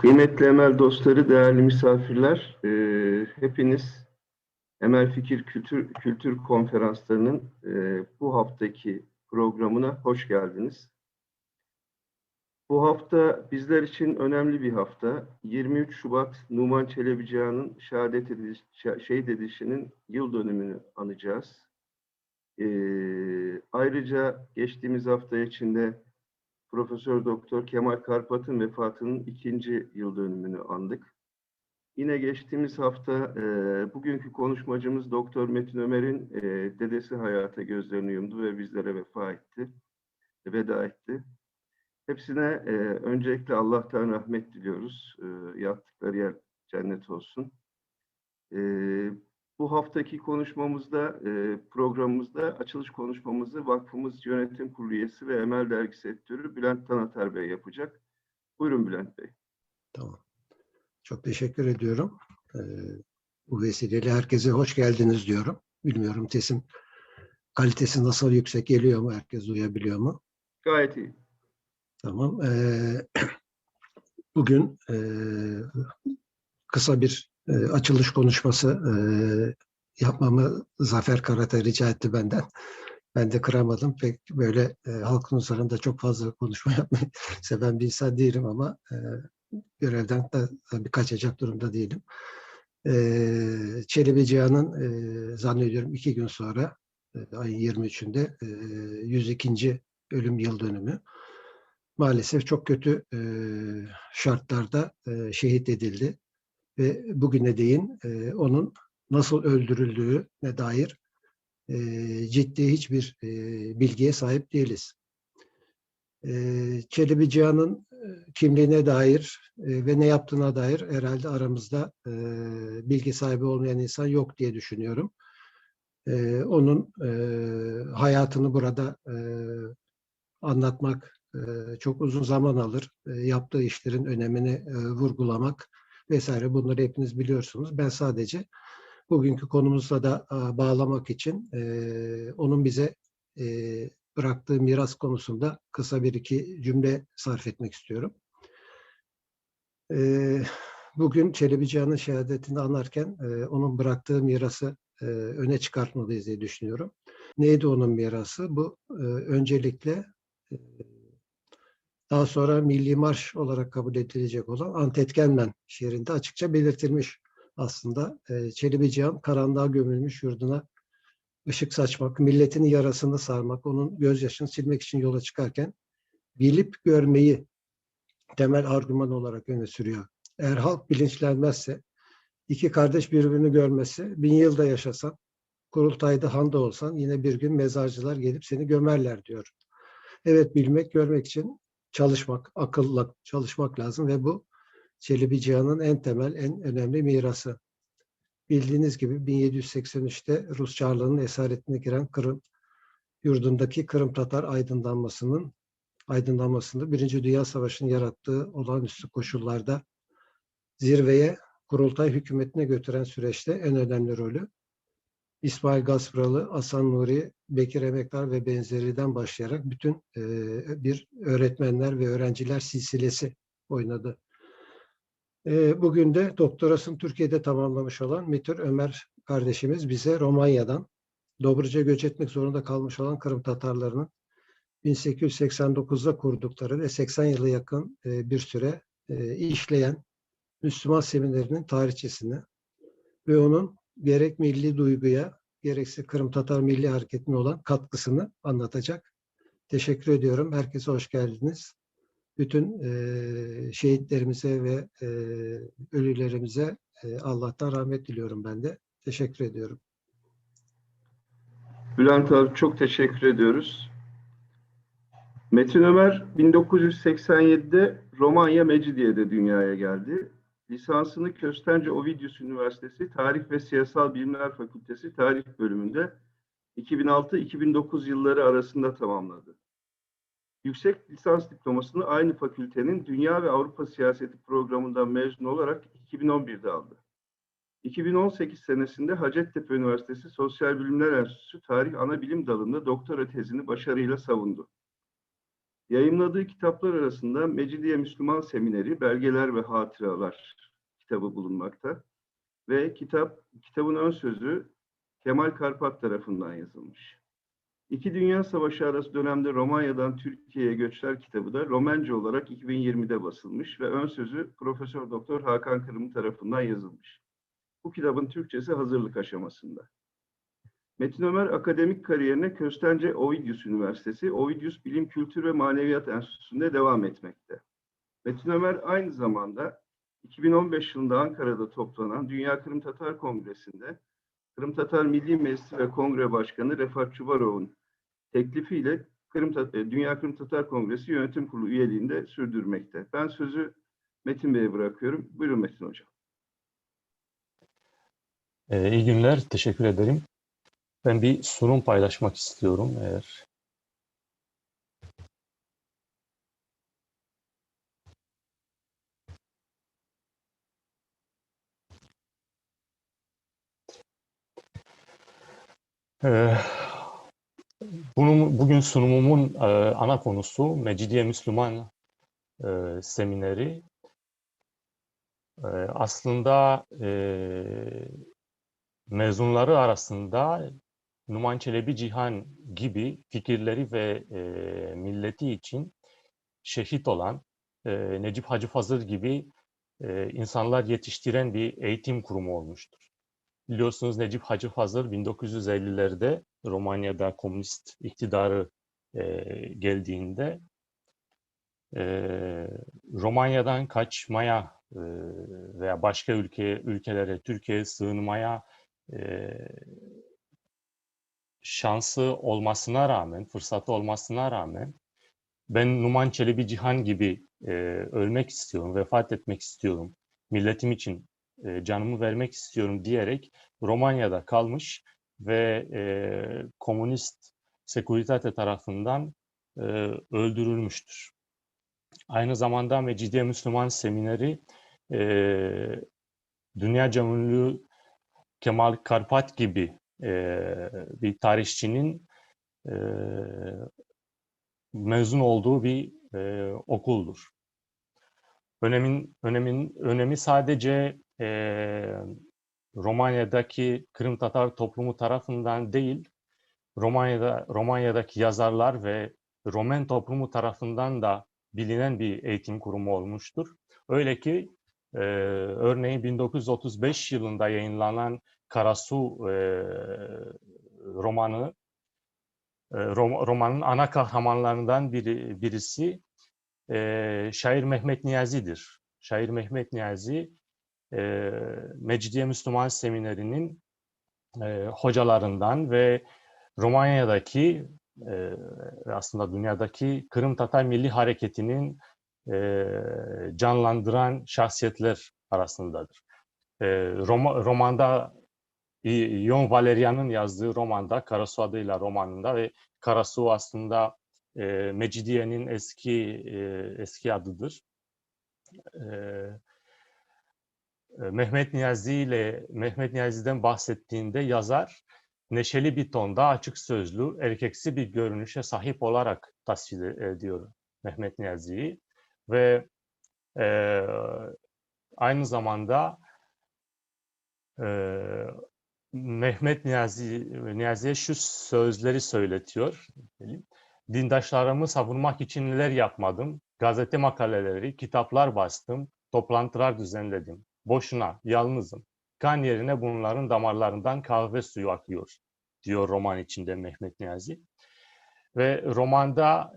Kıymetli Emel dostları, değerli misafirler, hepiniz Emel Fikir Kültür Konferansları'nın bu haftaki programına hoş geldiniz. Bu hafta bizler için önemli bir hafta. 23 Şubat Numan Çelebicağı'nın şehit edilişinin yıl dönümünü anacağız. Ayrıca geçtiğimiz hafta içinde Profesör Doktor Kemal Karpat'ın vefatının 2. yıl dönümünü andık. Yine geçtiğimiz hafta bugünkü konuşmacımız Doktor Metin Ömer'in dedesi hayata gözlerini yumdu ve bizlere veda etti. Hepsine öncelikle Allah'tan rahmet diliyoruz. Yattıkları yer cennet olsun. Bu haftaki konuşmamızda, programımızda açılış konuşmamızı vakfımız yönetim kurulu üyesi ve Emel Dergisi editörü Bülent Tanater Bey yapacak. Buyurun Bülent Bey. Tamam. Çok teşekkür ediyorum. Bu vesileyle herkese hoş geldiniz diyorum. Bilmiyorum sesim kalitesi nasıl, yüksek geliyor mu? Herkes duyabiliyor mu? Gayet iyi. Tamam. Bugün kısa bir açılış konuşması yapmamı Zafer Karata rica etti benden. Ben de kıramadım. Pek böyle halkın huzurunda çok fazla konuşma yapmayı seven bir insan değilim ama görevden de tabii kaçacak durumda değilim. Çelebi Cihan'ın zannediyorum 2 gün sonra ayın 23'ünde 102. ölüm yıl dönümü. Maalesef çok kötü şartlarda şehit edildi ve bugüne değin onun nasıl öldürüldüğüne dair ciddi hiçbir bilgiye sahip değiliz. Çelebi Cihan'ın kimliğine dair ve ne yaptığına dair herhalde aramızda bilgi sahibi olmayan insan yok diye düşünüyorum. Onun hayatını burada anlatmak çok uzun zaman alır. Yaptığı işlerin önemini vurgulamak vesaire, bunları hepiniz biliyorsunuz. Ben sadece bugünkü konumuzla da bağlamak için onun bize bıraktığı miras konusunda kısa bir iki cümle sarf etmek istiyorum. Bugün Çelebi Cihan'ın şehadetini anarken onun bıraktığı mirası öne çıkartmalıyız diye düşünüyorum. Neydi onun mirası? Bu öncelikle daha sonra Milli Marş olarak kabul edilecek olan Antetkenmen şiirinde açıkça belirtilmiş aslında. Çelebi Cihan karanlığa gömülmüş yurduna ışık saçmak, milletin yarasını sarmak, onun gözyaşını silmek için yola çıkarken bilip görmeyi temel argüman olarak öne sürüyor. Eğer halk bilinçlenmezse, iki kardeş birbirini görmesi, 1000 yılda yaşasan, kurultayda han da olsan yine bir gün mezarcılar gelip seni gömerler diyor. Evet, bilmek, görmek için çalışmak, akılla çalışmak lazım ve bu Çelebi Cihan'ın en temel, en önemli mirası. Bildiğiniz gibi 1783'te Rus Çarlığı'nın esaretine giren Kırım yurdundaki Kırım Tatar aydınlanmasında Birinci Dünya Savaşı'nın yarattığı olağanüstü koşullarda zirveye kurultay hükümetine götüren süreçte en önemli rolü İsmail Gaspralı, Hasan Nuri, Bekir Emektar ve benzeriden başlayarak bütün bir öğretmenler ve öğrenciler silsilesi oynadı. Bugün de doktorasını Türkiye'de tamamlamış olan Metin Ömer kardeşimiz bize Romanya'dan Dobruca'ya göç etmek zorunda kalmış olan Kırım Tatarlarının 1889'da kurdukları ve 80 yılı yakın bir süre işleyen Müslüman seminerinin tarihçesini ve onun gerek milli duyguya gerekse Kırım Tatar Milli Hareketi'ne olan katkısını anlatacak. Teşekkür ediyorum. Herkese hoş geldiniz. Bütün şehitlerimize ve ölülerimize Allah'tan rahmet diliyorum ben de. Teşekkür ediyorum. Bülent abi çok teşekkür ediyoruz. Metin Ömer 1987'de Romanya Mecidiye'de dünyaya geldi. Lisansını Köstence Ovidius Üniversitesi Tarih ve Siyasal Bilimler Fakültesi Tarih Bölümünde 2006-2009 yılları arasında tamamladı. Yüksek lisans diplomasını aynı fakültenin Dünya ve Avrupa Siyaseti programından mezun olarak 2011'de aldı. 2018 senesinde Hacettepe Üniversitesi Sosyal Bilimler Enstitüsü Tarih Anabilim Dalı'nda doktora tezini başarıyla savundu. Yayımladığı kitaplar arasında Mecidiye Müslüman Semineri, Belgeler ve Hatıralar kitabı bulunmakta ve kitabın ön sözü Kemal Karpat tarafından yazılmış. İki Dünya Savaşı arası dönemde Romanya'dan Türkiye'ye göçler kitabı da Romence olarak 2020'de basılmış ve ön sözü Profesör Doktor Hakan Kırım tarafından yazılmış. Bu kitabın Türkçesi hazırlık aşamasında. Metin Ömer akademik kariyerine Köstence Ovidius Üniversitesi, Ovidius Bilim, Kültür ve Maneviyat Enstitüsü'nde devam etmekte. Metin Ömer aynı zamanda 2015 yılında Ankara'da toplanan Dünya Kırım Tatar Kongresi'nde Kırım Tatar Milli Meclisi ve Kongre Başkanı Refat Çubarov'un teklifiyle Dünya Kırım Tatar Kongresi Yönetim Kurulu üyeliğinde sürdürmekte. Ben sözü Metin Bey'e bırakıyorum. Buyurun Metin Hocam. İyi günler, teşekkür ederim. Ben bir sunum paylaşmak istiyorum eğer. Bugün sunumumun ana konusu Mecidiye Müslüman Semineri. Aslında mezunları arasında Numan Çelebi Cihan gibi fikirleri ve milleti için şehit olan Necip Hacı Fazıl gibi insanlar yetiştiren bir eğitim kurumu olmuştur. Biliyorsunuz Necip Hacı Fazıl 1950'lerde Romanya'da komünist iktidarı geldiğinde Romanya'dan kaçmaya veya başka ülkelere, Türkiye'ye sığınmaya şansı olmasına rağmen, fırsatı olmasına rağmen ben Numan Çelebi Cihan gibi ölmek istiyorum, vefat etmek istiyorum, milletim için canımı vermek istiyorum diyerek Romanya'da kalmış ve komünist Securitate tarafından öldürülmüştür. Aynı zamanda Mecidiye Müslüman Semineri dünyaca ünlü Kemal Karpat gibi bir tarihçinin mezun olduğu bir okuldur. Önemi sadece Romanya'daki Kırım Tatar toplumu tarafından değil, Romanya'daki yazarlar ve Romen toplumu tarafından da bilinen bir eğitim kurumu olmuştur. Öyle ki örneğin 1935 yılında yayınlanan Karasu romanın ana kahramanlarından birisi şair Mehmet Niyazi'dir. Şair Mehmet Niyazi, Mecidiye Müslüman Semineri'nin hocalarından ve Romanya'daki aslında dünyadaki Kırım Tatar Milli Hareketi'nin canlandıran şahsiyetler arasındadır. Romanda Ion Valerian'ın yazdığı romanda, Karasu adıyla romanında ve Karasu aslında Mecidiye'nin eski adıdır. Mehmet Niyazi'den bahsettiğinde yazar neşeli bir tonda açık sözlü, erkeksi bir görünüşe sahip olarak tasvir ediyor Mehmet Niyazi'yi ve aynı zamanda Mehmet Niyazi'ye şu sözleri söyletiyor. Dindaşlarımı savunmak için neler yapmadım? Gazete makaleleri, kitaplar bastım, toplantılar düzenledim. Boşuna, yalnızım. Kan yerine bunların damarlarından kahve suyu akıyor, diyor roman içinde Mehmet Niyazi. Ve romanda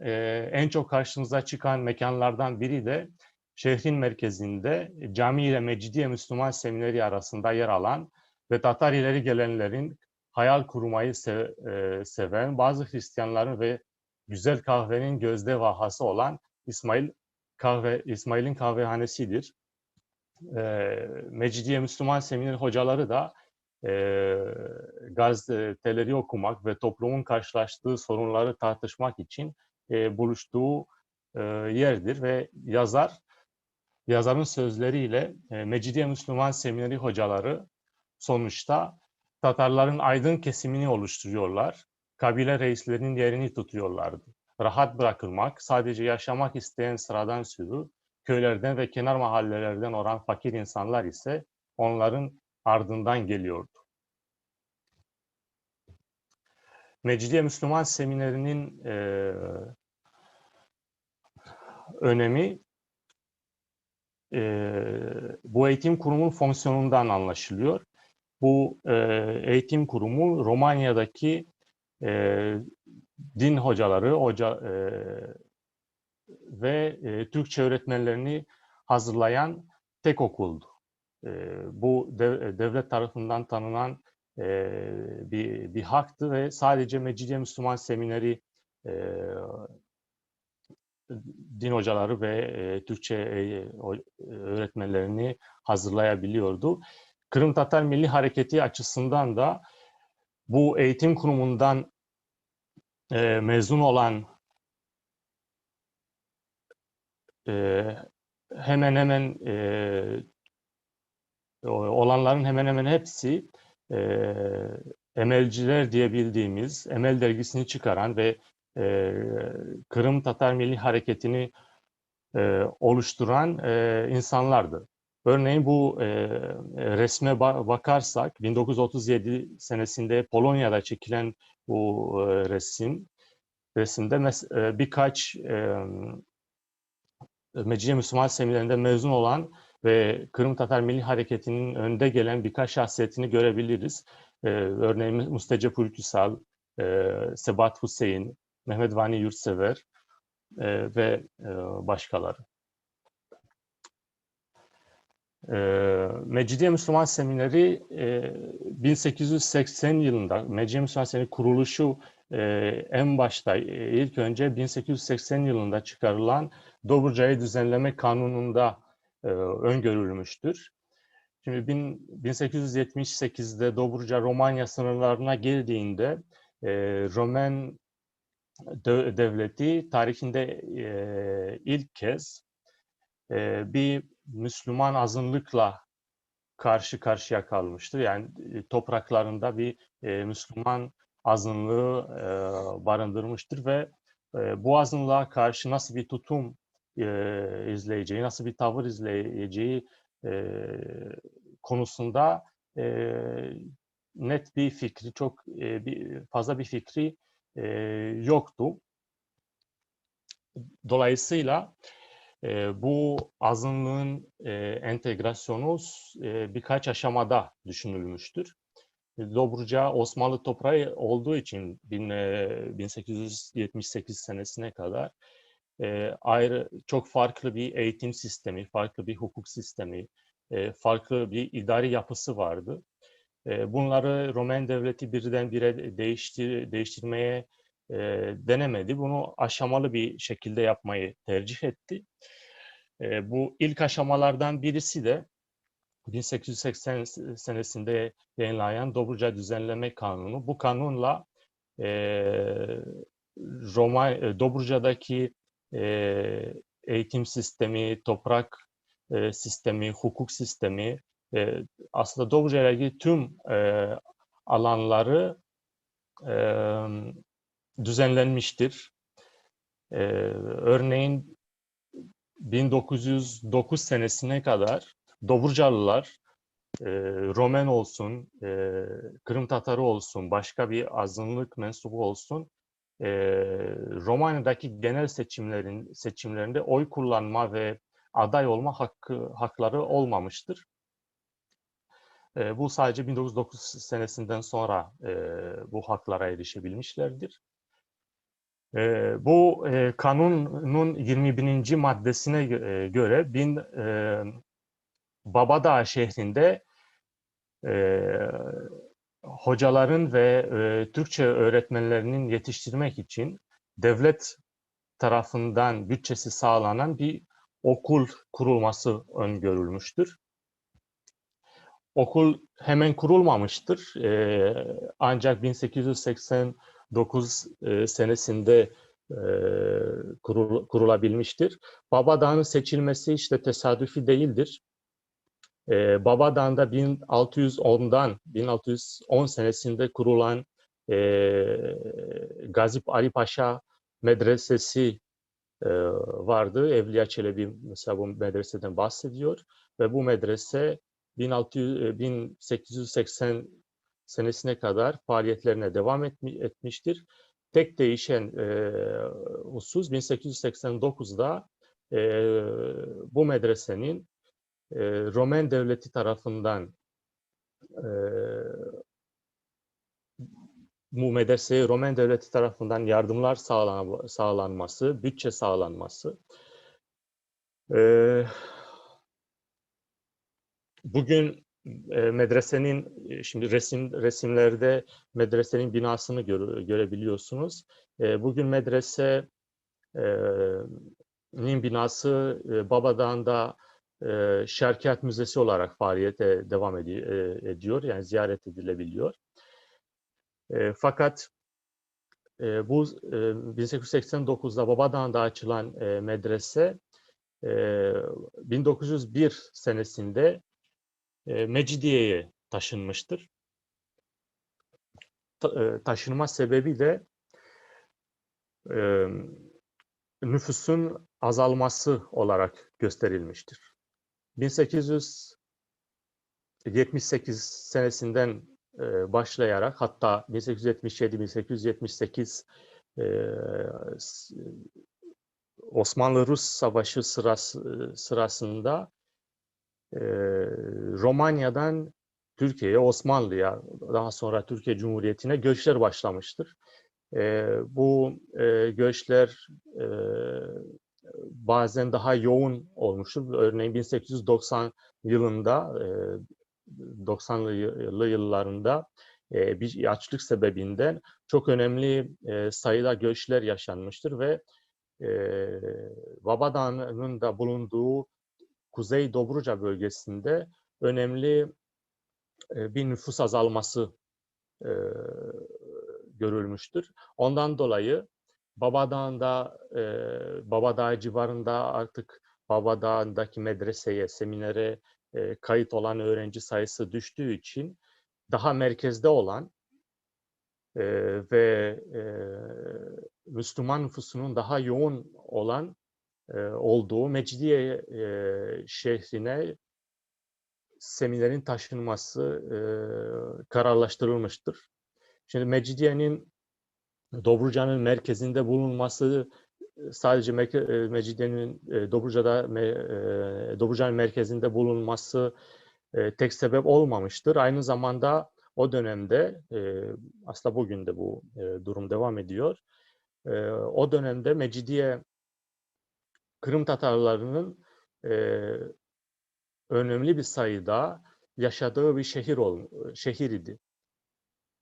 en çok karşımıza çıkan mekanlardan biri de şehrin merkezinde cami ile Mecidiye Müslüman Semineri arasında yer alan ve Tatar ileri gelenlerin hayal kurmayı seven bazı Hristiyanların ve güzel kahvenin gözde vahası olan İsmail'in kahvehanesidir. Mecidiye Müslüman Semineri hocaları da gazeteleri okumak ve toplumun karşılaştığı sorunları tartışmak için buluştuğu yerdir ve yazarın sözleriyle Mecidiye Müslüman Semineri hocaları sonuçta Tatarların aydın kesimini oluşturuyorlar. Kabile reislerinin yerini tutuyorlardı. rahat bırakılmak, sadece yaşamak isteyen sıradan sürü, köylerden ve kenar mahallelerden olan fakir insanlar ise onların ardından geliyordu. Mecidiye Müslüman Seminerinin önemi bu eğitim kurumunun fonksiyonundan anlaşılıyor. Bu eğitim kurumu Romanya'daki din hocaları ve Türkçe öğretmenlerini hazırlayan tek okuldu. Bu devlet tarafından tanınan bir haktı ve sadece Mecidiye Müslüman Semineri din hocaları ve Türkçe öğretmenlerini hazırlayabiliyordu. Kırım Tatar Milli Hareketi açısından da bu eğitim kurumundan mezun olan hemen hemen olanların hemen hemen hepsi Emelciler diye bildiğimiz Emel dergisini çıkaran ve Kırım Tatar Milli Hareketi'ni oluşturan insanlardı. Örneğin bu resme bakarsak 1937 senesinde Polonya'da çekilen bu resimde birkaç Mecidiye Müslüman Seminerinde mezun olan ve Kırım Tatar Milli Hareketi'nin önde gelen birkaç şahsiyetini görebiliriz. Örneğin Mustecep Ülküsal, Sebat Hüseyin, Mehmet Vani Yurtsever ve başkaları. Mecidiye Müslüman Semineri 1880 yılında, Mecidiye Müslüman Semineri kuruluşu en başta ilk önce 1880 yılında çıkarılan Dobruca'yı düzenleme kanununda öngörülmüştür. Şimdi 1878'de Dobruca Romanya sınırlarına girdiğinde Roman devleti tarihinde ilk kez bir Müslüman azınlıkla karşı karşıya kalmıştır. Yani topraklarında bir Müslüman azınlığı barındırmıştır ve bu azınlığa karşı nasıl bir tutum izleyeceği, nasıl bir tavır izleyeceği konusunda net bir fikri, çok fazla bir fikri yoktu. Dolayısıyla bu azınlığın entegrasyonu birkaç aşamada düşünülmüştür. Dobruca Osmanlı toprağı olduğu için 1878 senesine kadar ayrı çok farklı bir eğitim sistemi, farklı bir hukuk sistemi, farklı bir idari yapısı vardı. Bunları Roman devleti birdenbire değiştirmeye denemedi. Bunu aşamalı bir şekilde yapmayı tercih etti. Bu ilk aşamalardan birisi de 1880 senesinde yayınlanan Dobruca Düzenleme Kanunu. Bu kanunla Dobruca'daki eğitim sistemi, toprak sistemi, hukuk sistemi, aslında Dobruca ile ilgili tüm alanları düzenlenmiştir. Örneğin 1909 senesine kadar Dobrucalılar, Romen olsun, Kırım Tatarı olsun, başka bir azınlık mensubu olsun, Romanya'daki genel seçimlerinde oy kullanma ve aday olma hakları olmamıştır. Bu sadece 1909 senesinden sonra bu haklara erişebilmişlerdir. Bu kanunun 21. maddesine göre Babadağ şehrinde hocaların ve Türkçe öğretmenlerinin yetiştirmek için devlet tarafından bütçesi sağlanan bir okul kurulması öngörülmüştür. Okul hemen kurulmamıştır. Ancak 1889 senesinde kurulabilmiştir. Babadağ'ın seçilmesi işte tesadüfi değildir. Babadağ'da 1610 senesinde kurulan Gazip Ali Paşa medresesi vardı. Evliya Çelebi mesela bu medreseden bahsediyor ve bu medrese 1880 senesine kadar faaliyetlerine devam etmiştir. Tek değişen husus 1889'da bu medresenin Roman devleti tarafından bu medreseye Roman devleti tarafından yardımlar sağlanması, bütçe sağlanması. Bugün medresenin, şimdi resimlerde medresenin binasını görebiliyorsunuz. Bugün medresenin binası Babadağ'da Şerkiyat Müzesi olarak faaliyete devam ediyor. Yani ziyaret edilebiliyor. Fakat bu 1889'da Babadağ'da açılan medrese 1901 senesinde Mecidiye'ye taşınmıştır. Taşınma sebebi de nüfusun azalması olarak gösterilmiştir. 1878 senesinden başlayarak hatta 1877-1878 Osmanlı-Rus Savaşı sırasında Romanya'dan Türkiye'ye, Osmanlı'ya, daha sonra Türkiye Cumhuriyeti'ne göçler başlamıştır. Bu göçler bazen daha yoğun olmuştur. Örneğin 1890 yılında, 90'lı yıllarında bir açlık sebebinden çok önemli sayıda göçler yaşanmıştır ve Babadağ'ın da bulunduğu Kuzey Dobruca bölgesinde önemli bir nüfus azalması görülmüştür. Ondan dolayı Babadağ civarında artık Babadağ'daki medreseye, seminere kayıt olan öğrenci sayısı düştüğü için daha merkezde olan ve Müslüman nüfusunun daha yoğun olan olduğu Mecidiye şehrine seminerin taşınması kararlaştırılmıştır. Şimdi Mecidiye'nin Dobruca'nın merkezinde bulunması sadece Mecidiye'nin Dobruca'nın merkezinde bulunması tek sebep olmamıştır. Aynı zamanda o dönemde, aslında bugün de bu durum devam ediyor. O dönemde Mecidiye Kırım Tatarlarının önemli bir sayıda yaşadığı bir şehir idi.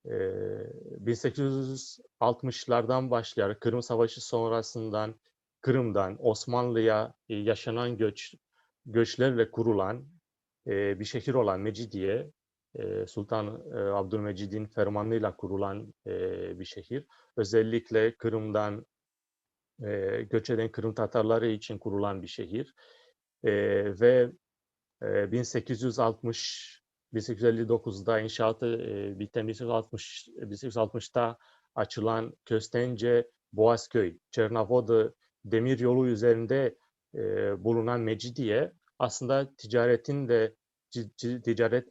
1860'lardan başlayarak Kırım Savaşı sonrasından Kırım'dan Osmanlı'ya yaşanan göçlerle kurulan bir şehir olan Mecidiye, Sultan Abdülmecid'in fermanıyla kurulan bir şehir. Özellikle Kırım'dan göç eden Kırım Tatarları için kurulan bir şehir. Ve 1859'da inşaatı biten 1860'da açılan Köstence Boğazköy, Çernovoda demir yolu üzerinde bulunan Mecidiye aslında ticaret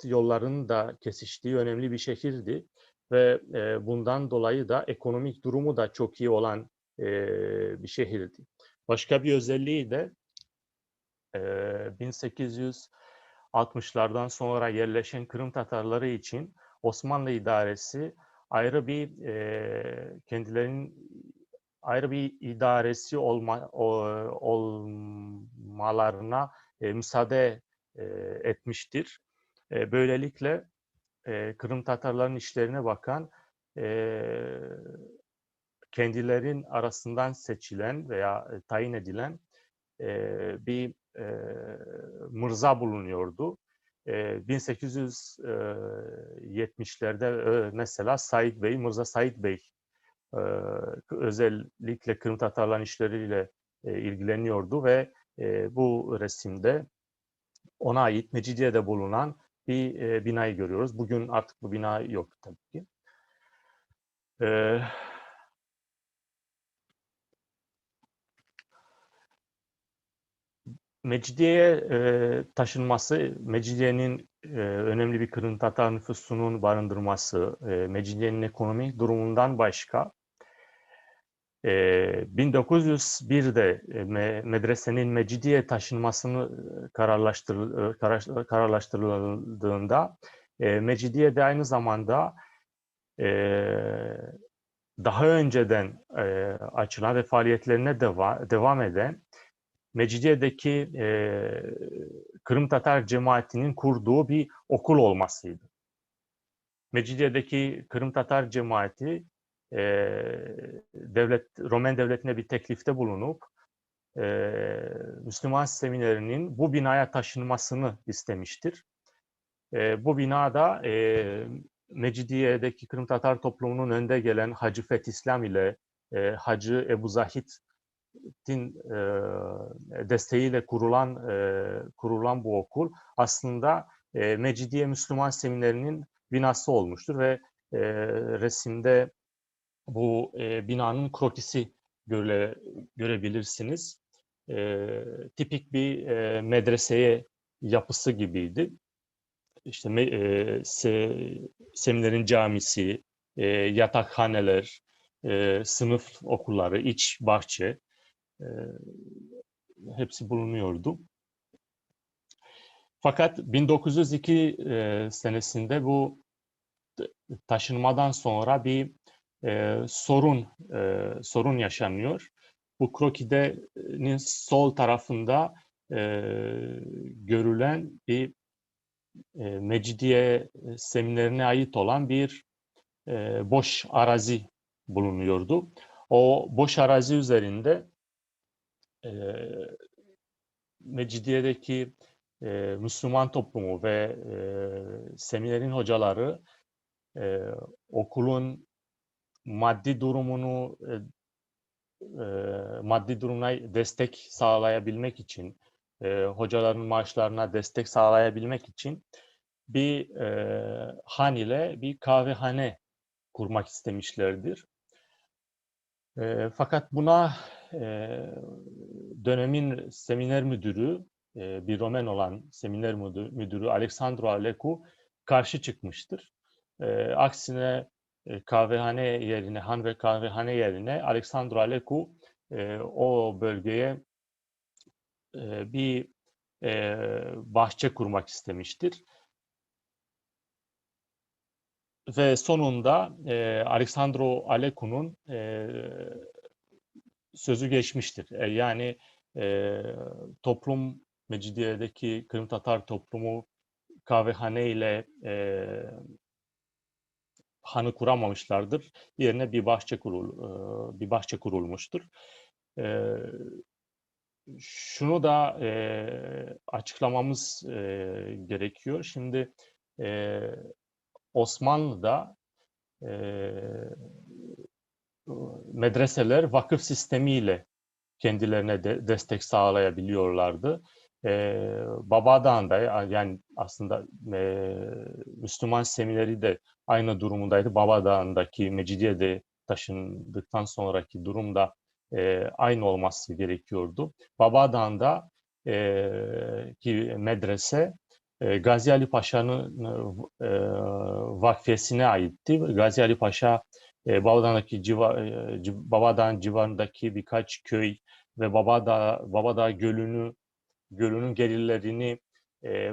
yollarının da kesiştiği önemli bir şehirdi ve bundan dolayı da ekonomik durumu da çok iyi olan bir şehirdi. Başka bir özelliği de 1860'lardan sonra yerleşen Kırım Tatarları için Osmanlı idaresi kendilerinin ayrı bir idaresi olmalarına müsaade etmiştir. Böylelikle Kırım Tatarların işlerine bakan kendilerinin arasından seçilen veya tayin edilen bir mırza bulunuyordu. 1870'lerde mesela Mirza Said Bey özellikle Kırım Tatarların işleriyle ilgileniyordu ve bu resimde ona ait Mecidiye'de bulunan bir binayı görüyoruz. Bugün artık bu bina yok tabii ki. Mecidiye'ye taşınması, Mecidiye'nin önemli bir Kırım Tatar nüfusunun barındırması, Mecidiye'nin ekonomik durumundan başka 1901'de medresenin Mecidiye'ye taşınmasını kararlaştırıldığında Mecidiye'de aynı zamanda daha önceden açılan ve faaliyetlerine devam eden Mecidiye'deki Kırım Tatar cemaatinin kurduğu bir okul olmasıydı. Mecidiye'deki Kırım Tatar cemaati Romen devletine bir teklifte bulunup Müslüman seminerinin bu binaya taşınmasını istemiştir. Bu binada Mecidiye'deki Kırım Tatar toplumunun önde gelen Hacı Fethislam ile Hacı Ebu Zahid'in desteğiyle kurulan bu okul aslında Mecidiye Müslüman Seminerinin binası olmuştur ve resimde bu binanın krokisi görebilirsiniz. Tipik bir medreseye yapısı gibiydi. İşte seminerin camisi, yatakhaneler, sınıf okulları, iç bahçe hepsi bulunuyordu. Fakat 1902 senesinde bu taşınmadan sonra bir sorun yaşanıyor. Bu krokidenin sol tarafında görülen bir Mecidiye seminerine ait olan bir boş arazi bulunuyordu. O boş arazi üzerinde Mecidiye'deki Müslüman toplumu ve seminerin hocaları okulun maddi durumuna destek sağlayabilmek için, hocaların maaşlarına destek sağlayabilmek için bir han ile bir kahvehane kurmak istemişlerdir. Fakat buna dönemin seminer müdürü, bir Romen olan seminer müdürü Alexandru Alecu karşı çıkmıştır. Aksine kahvehane yerine, han ve kahvehane yerine Alexandru Alecu o bölgeye bir bahçe kurmak istemiştir. Ve sonunda Alexandru Alecu'nun sözü geçmiştir. Yani toplum, Mecidiye'deki Kırım Tatar toplumu kahvehane ile hanı kuramamışlardır. Yerine bir bahçe kurulmuştur. Şunu da açıklamamız gerekiyor. Şimdi Osmanlı'da medreseler vakıf sistemiyle kendilerine destek sağlayabiliyorlardı. Babadağ'da yani aslında Müslüman semineri de aynı durumundaydı. Babadağ'daki Mecidiye'de taşındıktan sonraki durumda aynı olması gerekiyordu. Babadağ'da ki medrese Gazi Ali Paşa'nın vakfiyesine aitti. Gazi Ali Paşa Babadağ civarındaki birkaç köy ve Babadağ Gölü'nün gelirlerini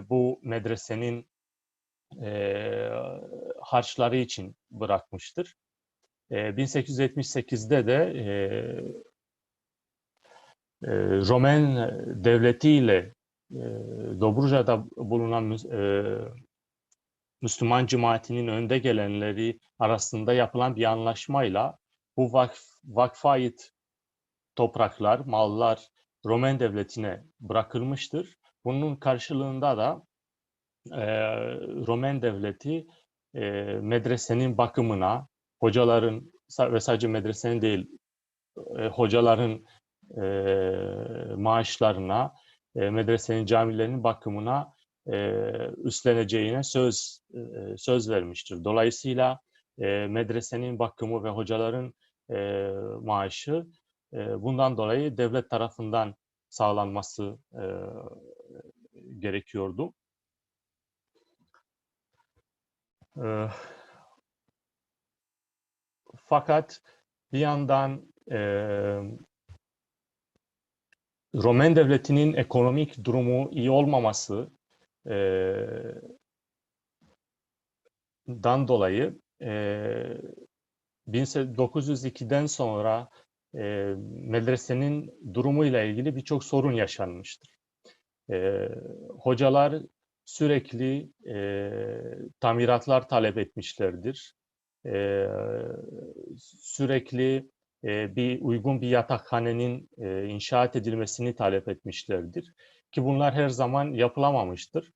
bu medresenin harçları için bırakmıştır. 1878'de de Romen devleti ile Dobruca'da bulunan Müslüman cemaatinin önde gelenleri arasında yapılan bir anlaşmayla bu vakfa ait topraklar, mallar Romen devletine bırakılmıştır. Bunun karşılığında da Romen devleti medresenin bakımına, hocaların ve sadece medresenin değil, hocaların maaşlarına, medresenin camilerinin bakımına üstleneceğine söz vermiştir. Dolayısıyla medresenin bakımı ve hocaların maaşı bundan dolayı devlet tarafından sağlanması gerekiyordu. Fakat bir yandan Roman devletinin ekonomik durumu iyi olmaması dan dolayı 1902'den sonra medresenin durumuyla ilgili birçok sorun yaşanmıştır. Hocalar sürekli tamiratlar talep etmişlerdir. Sürekli uygun bir yatakhanenin inşaat edilmesini talep etmişlerdir. Ki bunlar her zaman yapılamamıştır.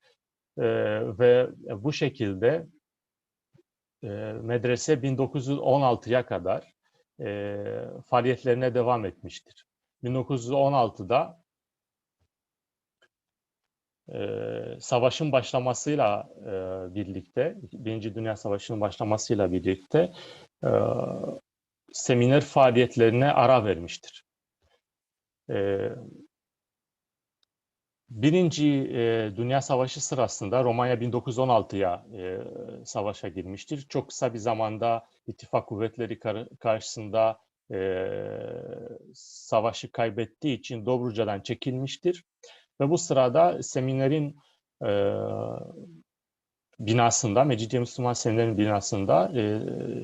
Ve bu şekilde medrese 1916'ya kadar faaliyetlerine devam etmiştir. 1916'da savaşın başlamasıyla birlikte, Birinci Dünya Savaşı'nın başlamasıyla birlikte seminer faaliyetlerine ara vermiştir. Birinci Dünya Savaşı sırasında Romanya 1916'ya savaşa girmiştir. Çok kısa bir zamanda ittifak kuvvetleri karşısında savaşı kaybettiği için Dobruca'dan çekilmiştir. Ve bu sırada seminerin binasında, Mecidiye Müslüman Seminerin binasında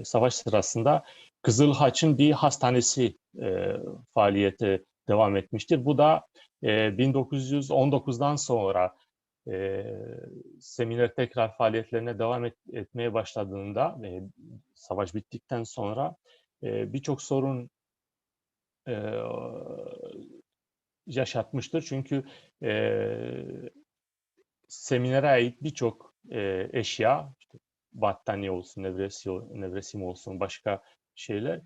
savaş sırasında Kızıl Haç'ın bir hastanesi faaliyete devam etmiştir. Bu da 1919'dan sonra seminer tekrar faaliyetlerine devam etmeye başladığında, savaş bittikten sonra birçok sorun yaşatmıştır. Çünkü seminere ait birçok eşya, işte battaniye olsun, nevresim olsun, başka şeyler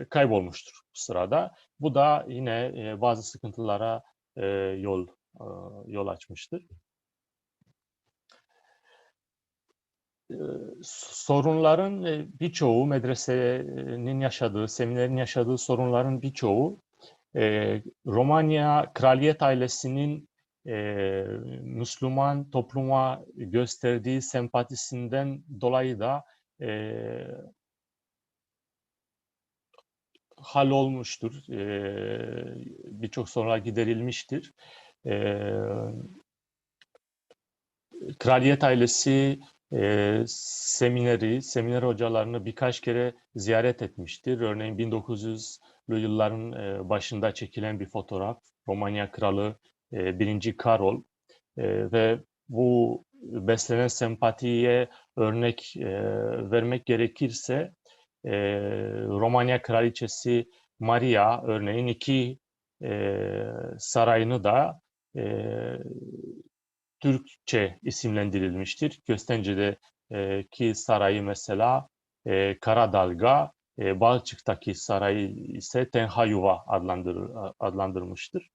kaybolmuştur bu sırada. Bu da yine bazı sıkıntılara yol açmıştır. Sorunların birçoğu, medresenin yaşadığı, seminerin yaşadığı sorunların birçoğu Romanya kraliyet ailesinin Müslüman topluma gösterdiği sempatisinden dolayı da hallolmuştur. Birçok sorunlar giderilmiştir. Kraliyet ailesi seminer hocalarını birkaç kere ziyaret etmiştir. Örneğin 1900'lü yılların başında çekilen bir fotoğraf. Romanya Kralı 1. Karol ve bu beslenen sempatiye örnek vermek gerekirse Romanya Kraliçesi Maria örneğin iki sarayını da Türkçe isimlendirilmiştir. Köstence'deki sarayı mesela Karadalga, Balçık'taki sarayı ise Tenhayuva adlandırmıştır.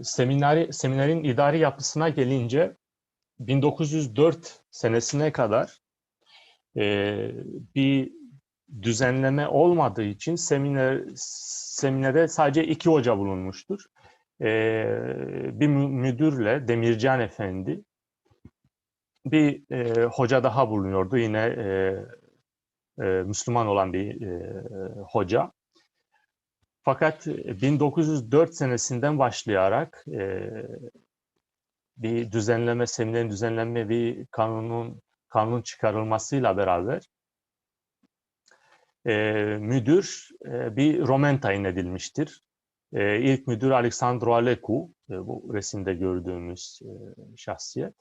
Seminerin idari yapısına gelince 1904 senesine kadar bir düzenleme olmadığı için seminere sadece 2 hoca bulunmuştur. Bir müdürle Demircan Efendi, bir hoca daha bulunuyordu, yine Müslüman olan bir hoca. Fakat 1904 senesinden başlayarak bir seminerin düzenlenme bir kanun çıkarılmasıyla beraber müdür bir Romen tayin edilmiştir. İlk müdür Alexandru Alecu, bu resimde gördüğümüz şahsiyet.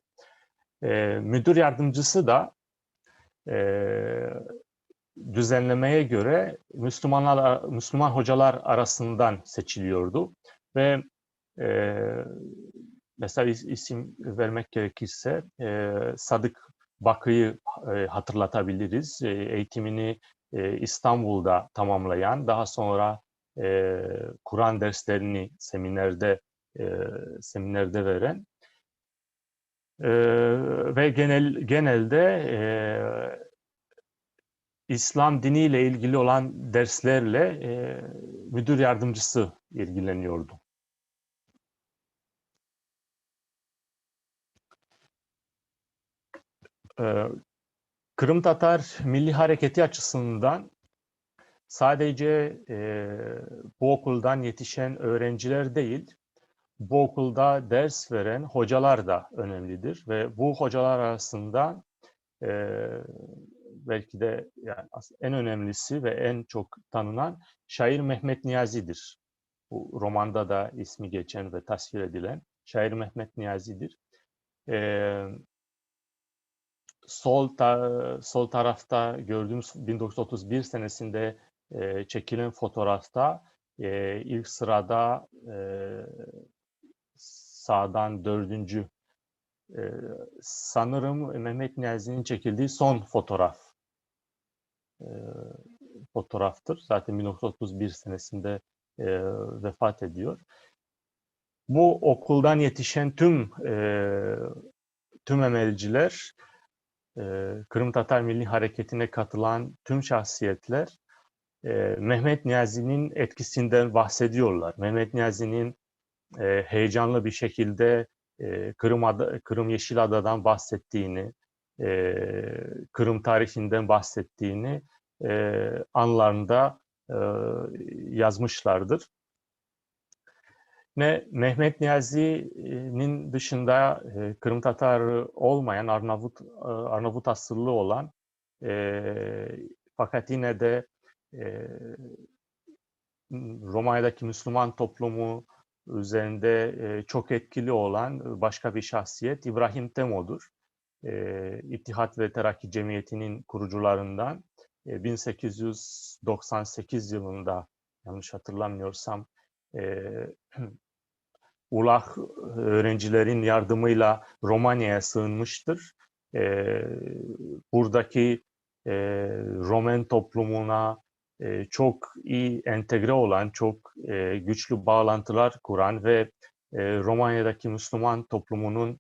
Müdür yardımcısı da düzenlemeye göre Müslüman hocalar arasından seçiliyordu ve mesela isim vermek gerekirse Sadık Bakı'yı hatırlatabiliriz. Eğitimini İstanbul'da tamamlayan, daha sonra Kur'an derslerini seminerde veren ve genelde İslam diniyle ilgili olan derslerle müdür yardımcısı ilgileniyordu. Kırım Tatar Milli Hareketi açısından sadece bu okuldan yetişen öğrenciler değil, bu okulda ders veren hocalar da önemlidir ve bu hocalar arasında belki de yani en önemlisi ve en çok tanınan şair Mehmet Niyazi'dir. Bu romanda da ismi geçen ve tasvir edilen şair Mehmet Niyazi'dir. Sol tarafta gördüğümüz 1931 senesinde çekilen fotoğrafta ilk sırada sağdan dördüncü sanırım Mehmet Niyazi'nin çekildiği son fotoğraftır. Zaten 1931 senesinde vefat ediyor. Bu okuldan yetişen tüm emelciler, Kırım Tatar Milli Hareketi'ne katılan tüm şahsiyetler Mehmet Niyazi'nin etkisinden bahsediyorlar. Mehmet Niyazi'nin heyecanlı bir şekilde Kırım Yeşilada'dan bahsettiğini, Kırım tarihinden bahsettiğini anlarında yazmışlardır. Mehmet Niyazi'nin dışında Kırım Tatarı olmayan, Arnavut asıllı olan fakat yine de Romanya'daki Müslüman toplumu üzerinde çok etkili olan başka bir şahsiyet İbrahim Temo'dur. İttihat ve Terakki Cemiyeti'nin kurucularından 1898 yılında yanlış hatırlamıyorsam Ulah öğrencilerin yardımıyla Romanya'ya sığınmıştır. Buradaki Romen toplumuna çok iyi entegre olan, çok güçlü bağlantılar kuran ve Romanya'daki Müslüman toplumunun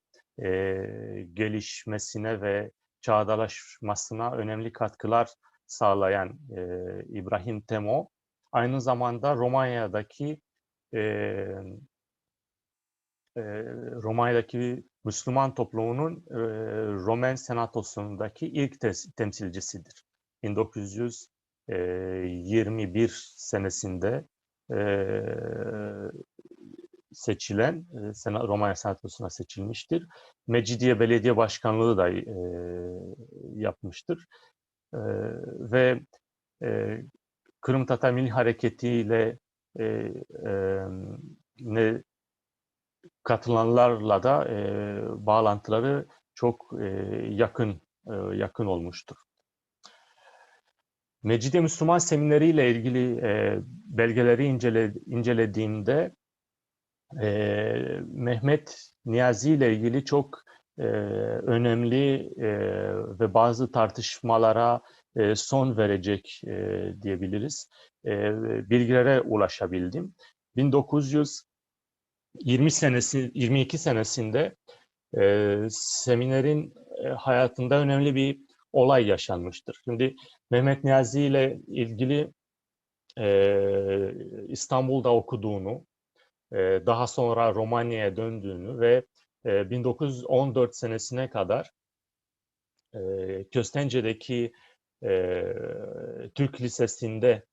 gelişmesine ve çağdaşmasına önemli katkılar sağlayan İbrahim Temo, aynı zamanda Romanya'daki Müslüman toplumunun Romen Senatosu'ndaki ilk temsilcisidir. 1921 senesinde seçilen, Romanya Senatosu'na seçilmiştir. Mecidiye Belediye Başkanlığı da yapmıştır. Ve Kırım Tatar Milli Hareketi ile katılanlarla da bağlantıları çok yakın olmuştur. Mecidiye Müslüman Semineri ile ilgili belgeleri incelediğimde Mehmet Niyazi ile ilgili çok önemli ve bazı tartışmalara son verecek diyebiliriz bilgilere ulaşabildim. 1922 senesinde seminerin hayatında önemli bir olay yaşanmıştır. Şimdi Mehmet Niyazi ile ilgili İstanbul'da okuduğunu, daha sonra Romanya'ya döndüğünü ve 1914 senesine kadar Köstence'deki Türk Lisesi'nde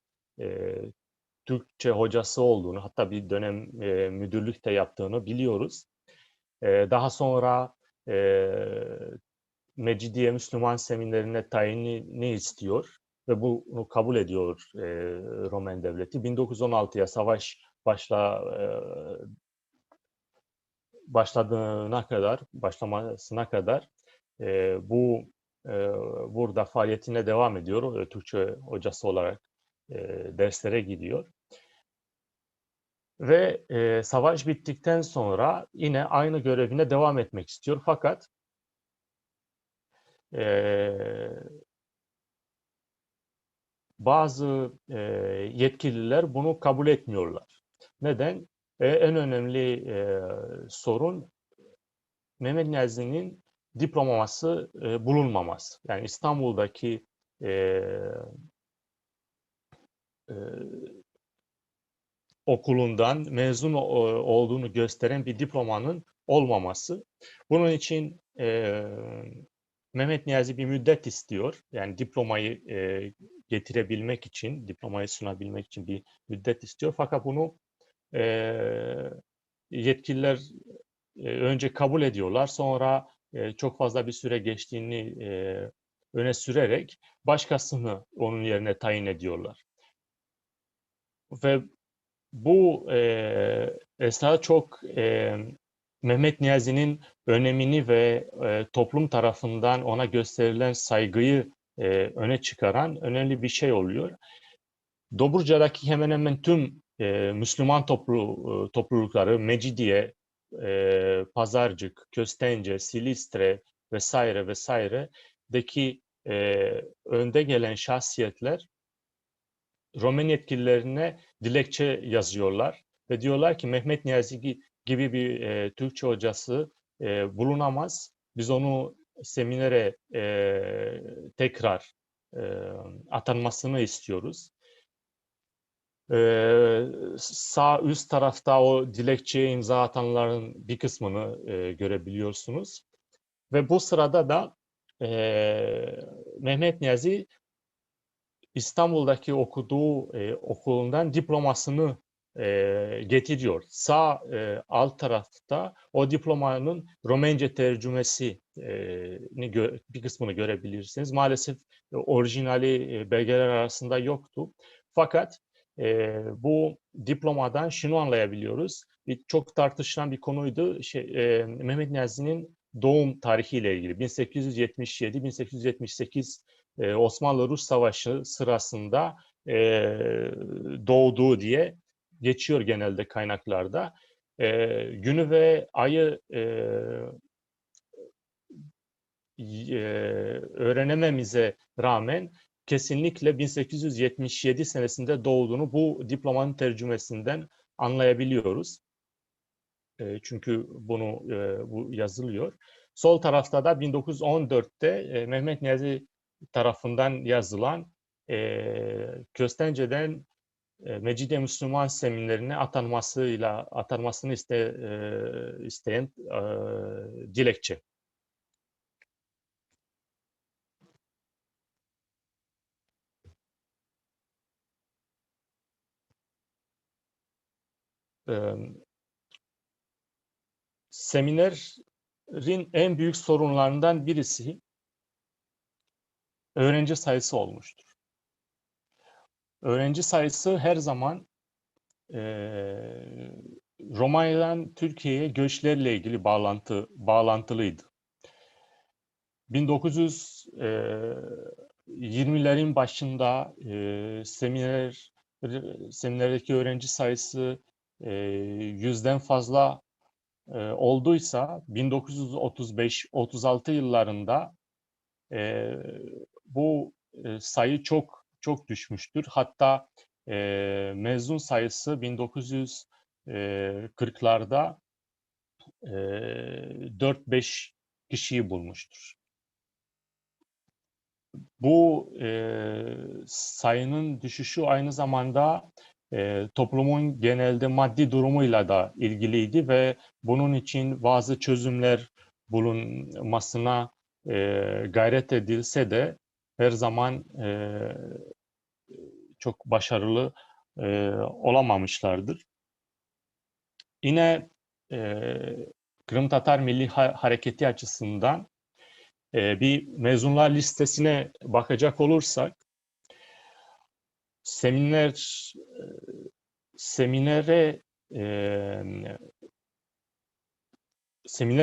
Türkçe hocası olduğunu, hatta bir dönem müdürlük de yaptığını biliyoruz. Daha sonra Mecidiye Müslüman Seminerine tayinini istiyor ve bunu kabul ediyor Romen Devleti. 1916'ya savaş başlamasına kadar burada faaliyetine devam ediyor. Türkçe hocası olarak derslere gidiyor. Ve savaş bittikten sonra yine aynı görevine devam etmek istiyor. Fakat bazı yetkililer bunu kabul etmiyorlar. Neden? En önemli sorun Mehmet Niyazi'nin diploması bulunmaması. Yani İstanbul'daki okulundan mezun olduğunu gösteren bir diplomanın olmaması. Bunun için Mehmet Niyazi bir müddet istiyor. Yani diplomayı getirebilmek için, diplomayı sunabilmek için bir müddet istiyor. Fakat bunu yetkililer önce kabul ediyorlar. Sonra çok fazla bir süre geçtiğini öne sürerek başkasını onun yerine tayin ediyorlar. Ve bu esnada çok Mehmet Niyazi'nin önemini ve toplum tarafından ona gösterilen saygıyı öne çıkaran önemli bir şey oluyor. Dobruca'daki hemen hemen tüm Müslüman toplulukları, Mecidiye, Pazarcık, Köstence, Silistre vesaire vesaire'deki önde gelen şahsiyetler Romen yetkililerine dilekçe yazıyorlar ve diyorlar ki Mehmet Niyazi gibi bir Türkçe hocası bulunamaz. Biz onu seminere tekrar atanmasını istiyoruz. Sağ üst tarafta o dilekçeye imza atanların bir kısmını görebiliyorsunuz. Ve bu sırada da Mehmet Niyazi İstanbul'daki okuduğu okulundan diplomasını getiriyor. Sağ alt tarafta o diplomanın Romence tercümesini bir kısmını görebilirsiniz. Maalesef orijinali belgeler arasında yoktu. Fakat bu diplomadan şunu anlayabiliyoruz. Çok tartışılan bir konuydu. Mehmet Niyazi'nin doğum tarihiyle ilgili 1877-1878 Osmanlı-Rus Savaşı sırasında doğduğu diye geçiyor genelde kaynaklarda. Günü ve ayı öğrenememize rağmen kesinlikle 1877 senesinde doğduğunu bu diplomanın tercümesinden anlayabiliyoruz. Çünkü bu yazılıyor. Sol tarafta da 1914'te Mehmet Niyazi tarafından yazılan Köstence'den Mecidiye Müslüman seminerine atanmasını isteyen dilekçe. Seminerin en büyük sorunlarından birisi öğrenci sayısı olmuştur. Öğrenci sayısı her zaman Romanya'dan Türkiye'ye göçlerle ilgili bağlantılıydı. 1920'lerin başında seminerdeki öğrenci sayısı 100'den fazla olduysa 1935-36 yıllarında bu sayı çok düşmüştür. Hatta mezun sayısı 1940'larda 4-5 kişiyi bulmuştur. Bu sayının düşüşü aynı zamanda toplumun genelde maddi durumuyla da ilgiliydi ve bunun için bazı çözümler bulunmasına gayret edilse de her zaman çok başarılı olamamışlardır. Yine Kırım Tatar Milli Hareketi açısından bir mezunlar listesine bakacak olursak seminer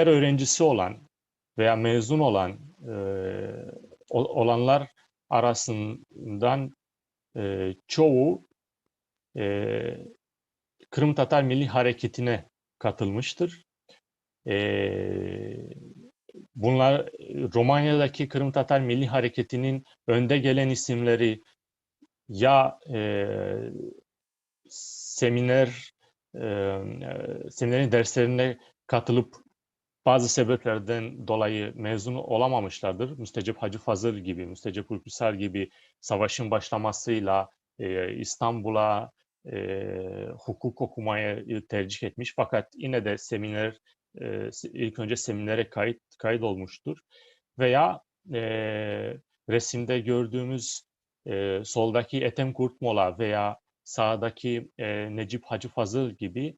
öğrencisi olan veya mezun olanlar arasından çoğu Kırım Tatar Milli Hareketi'ne katılmıştır. Bunlar Romanya'daki Kırım Tatar Milli Hareketi'nin önde gelen isimleri ya seminerin derslerine katılıp bazı sebeplerden dolayı mezun olamamışlardır. Müstecep Hacı Fazıl gibi, Müstecep Ülküsar gibi savaşın başlamasıyla İstanbul'a hukuk okumayı tercih etmiş. Fakat yine de ilk önce seminere kayıt olmuştur. Veya resimde gördüğümüz soldaki Ethem Kurtmola veya sağdaki Necip Hacı Fazıl gibi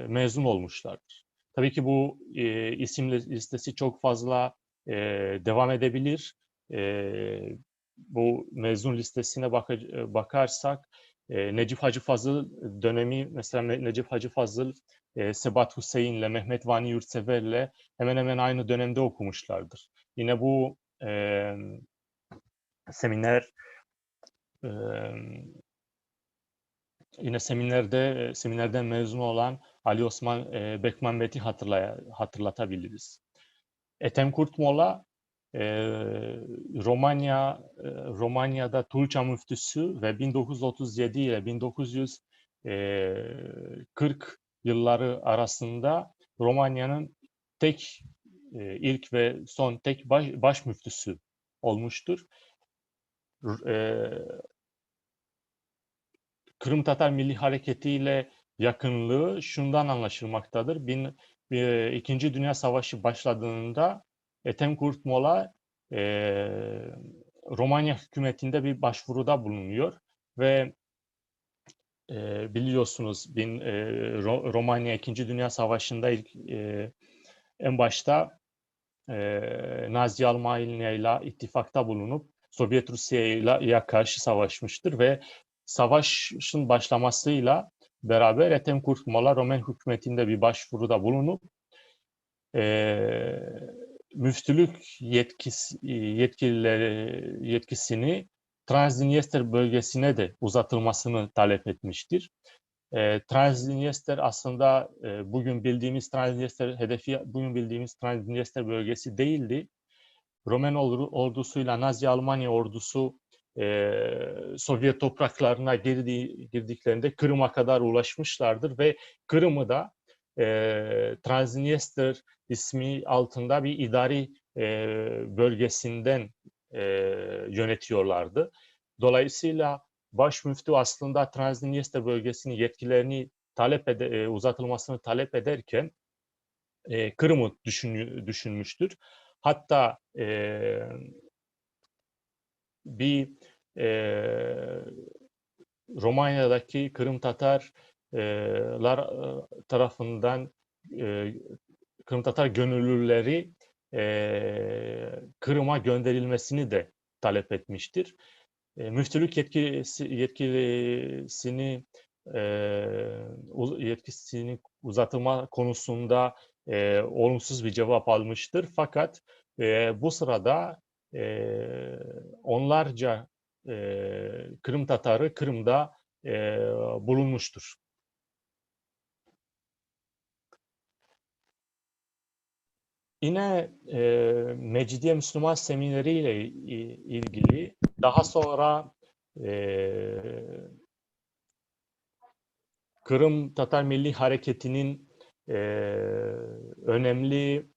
mezun olmuşlardır. Tabii ki bu isim listesi çok fazla devam edebilir. Bu mezun listesine bakarsak Necip Hacı Fazıl dönemi, mesela Necip Hacı Fazıl Sebat Hüseyin'le, Mehmet Vani Yurtsever'le hemen hemen aynı dönemde okumuşlardır. Yine bu seminerden mezun olan Ali Osman Bekmambet'i hatırlatabiliriz. Ethem Kurtmola Romanya'da Tulça müftüsü ve 1937 ile 1940 yılları arasında Romanya'nın ilk ve son tek baş müftüsü olmuştur. Kırım Tatar Milli Hareketi ile yakınlığı şundan anlaşılmaktadır. İkinci Dünya Savaşı başladığında Ethem Kurtmola Romanya hükümetinde bir başvuruda bulunuyor ve biliyorsunuz Romanya İkinci Dünya Savaşı'nda en başta Nazi Almanya ile ittifakta bulunup Sovyet Rusya'ya karşı savaşmıştır ve savaşın başlamasıyla beraber Ethem Kurtmola Roman hükümetinde bir başvuruda bulunup müftülük yetkisini Transdniester bölgesine de uzatılmasını talep etmiştir. Transdniester aslında bugün bildiğimiz Transdniester bölgesi değildi. Roman ordusuyla Nazi Almanya ordusu Sovyet topraklarına girdiklerinde Kırım'a kadar ulaşmışlardır ve Kırım'ı da Transdniester ismi altında bir idari bölgesinden yönetiyorlardı. Dolayısıyla Başmüftü aslında Transdniester bölgesinin yetkilerini uzatılmasını talep ederken Kırım'ı düşünmüştür. Hatta Romanya'daki Kırım Tatarlar tarafından Kırım Tatar gönüllüleri Kırım'a gönderilmesini de talep etmiştir. Müftülük yetkisini uzatılma konusunda olumsuz bir cevap almıştır. Fakat bu sırada onlarca Kırım Tatarı Kırım'da bulunmuştur. Yine Mecidiye Müslüman Semineri ile ilgili daha sonra Kırım Tatar Milli Hareketi'nin önemli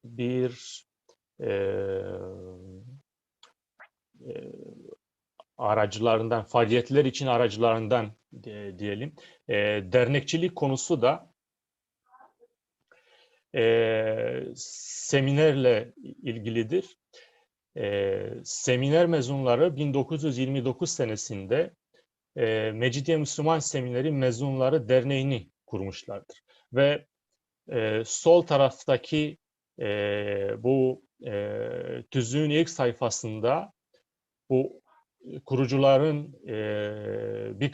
bir faaliyetler için aracılarından diyelim. Dernekçilik konusu da seminerle ilgilidir. Seminer mezunları 1929 senesinde Mecidiye Müslüman Semineri Mezunları Derneği'ni kurmuşlardır. Ve sol taraftaki bu tüzüğün ilk sayfasında bu kurucuların bir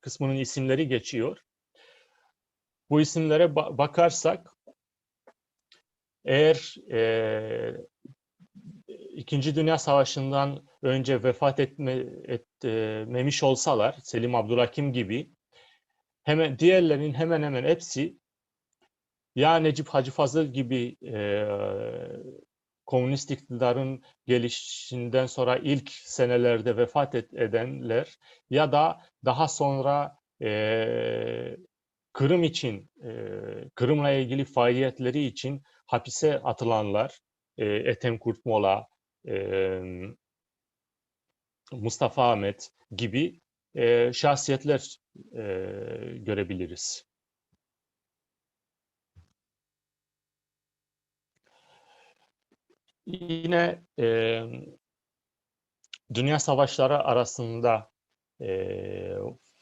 kısmının isimleri geçiyor. Bu isimlere bakarsak eğer İkinci Dünya Savaşı'ndan önce vefat etmemiş olsalar, Selim Abdülhakim gibi, diğerlerinin hemen hemen hepsi ya Necip Hacı Fazıl gibi komünist iktidarın gelişinden sonra ilk senelerde vefat edenler ya da daha sonra Kırım için, Kırım'la ilgili faaliyetleri için hapise atılanlar, Ethem Kurtmola, Mustafa Ahmet gibi şahsiyetler görebiliriz. Yine dünya savaşları arasında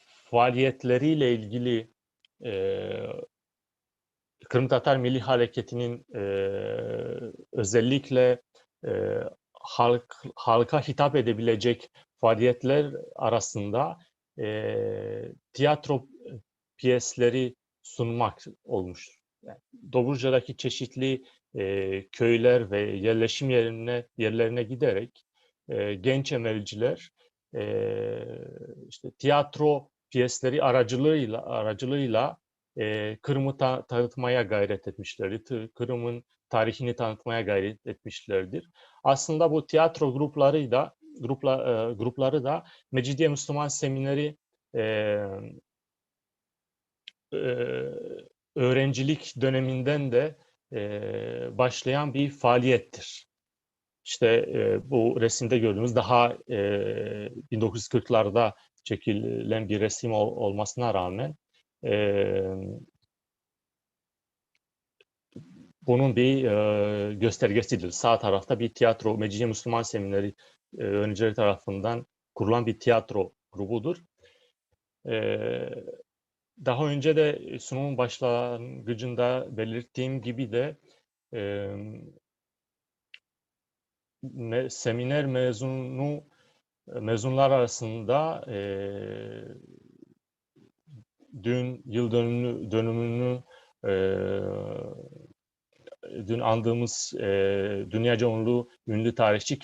faaliyetleriyle ilgili Kırım Tatar Milli Hareketi'nin özellikle halka hitap edebilecek faaliyetler arasında tiyatro piyesleri sunmak olmuş. Yani Dobruca'daki çeşitli köyler ve yerleşim yerlerine giderek genç emelciler işte tiyatro piyesleri aracılığıyla Kırım'ı tanıtmaya gayret etmişlerdir. Kırım'ın tarihini tanıtmaya gayret etmişlerdir. Aslında bu tiyatro grupları da Mecidiye Müslüman Semineri öğrencilik döneminden de başlayan bir faaliyettir. İşte bu resimde gördüğümüz daha 1940'larda çekilen bir resim olmasına rağmen bunun bir göstergesidir. Sağ tarafta bir tiyatro, Mecidiye Müslüman Semineri öğrencileri tarafından kurulan bir tiyatro grubudur. Daha önce de sunumun başlangıcında belirttiğim gibi de seminer mezunlar arasında dün andığımız dünyaca ünlü tarihçi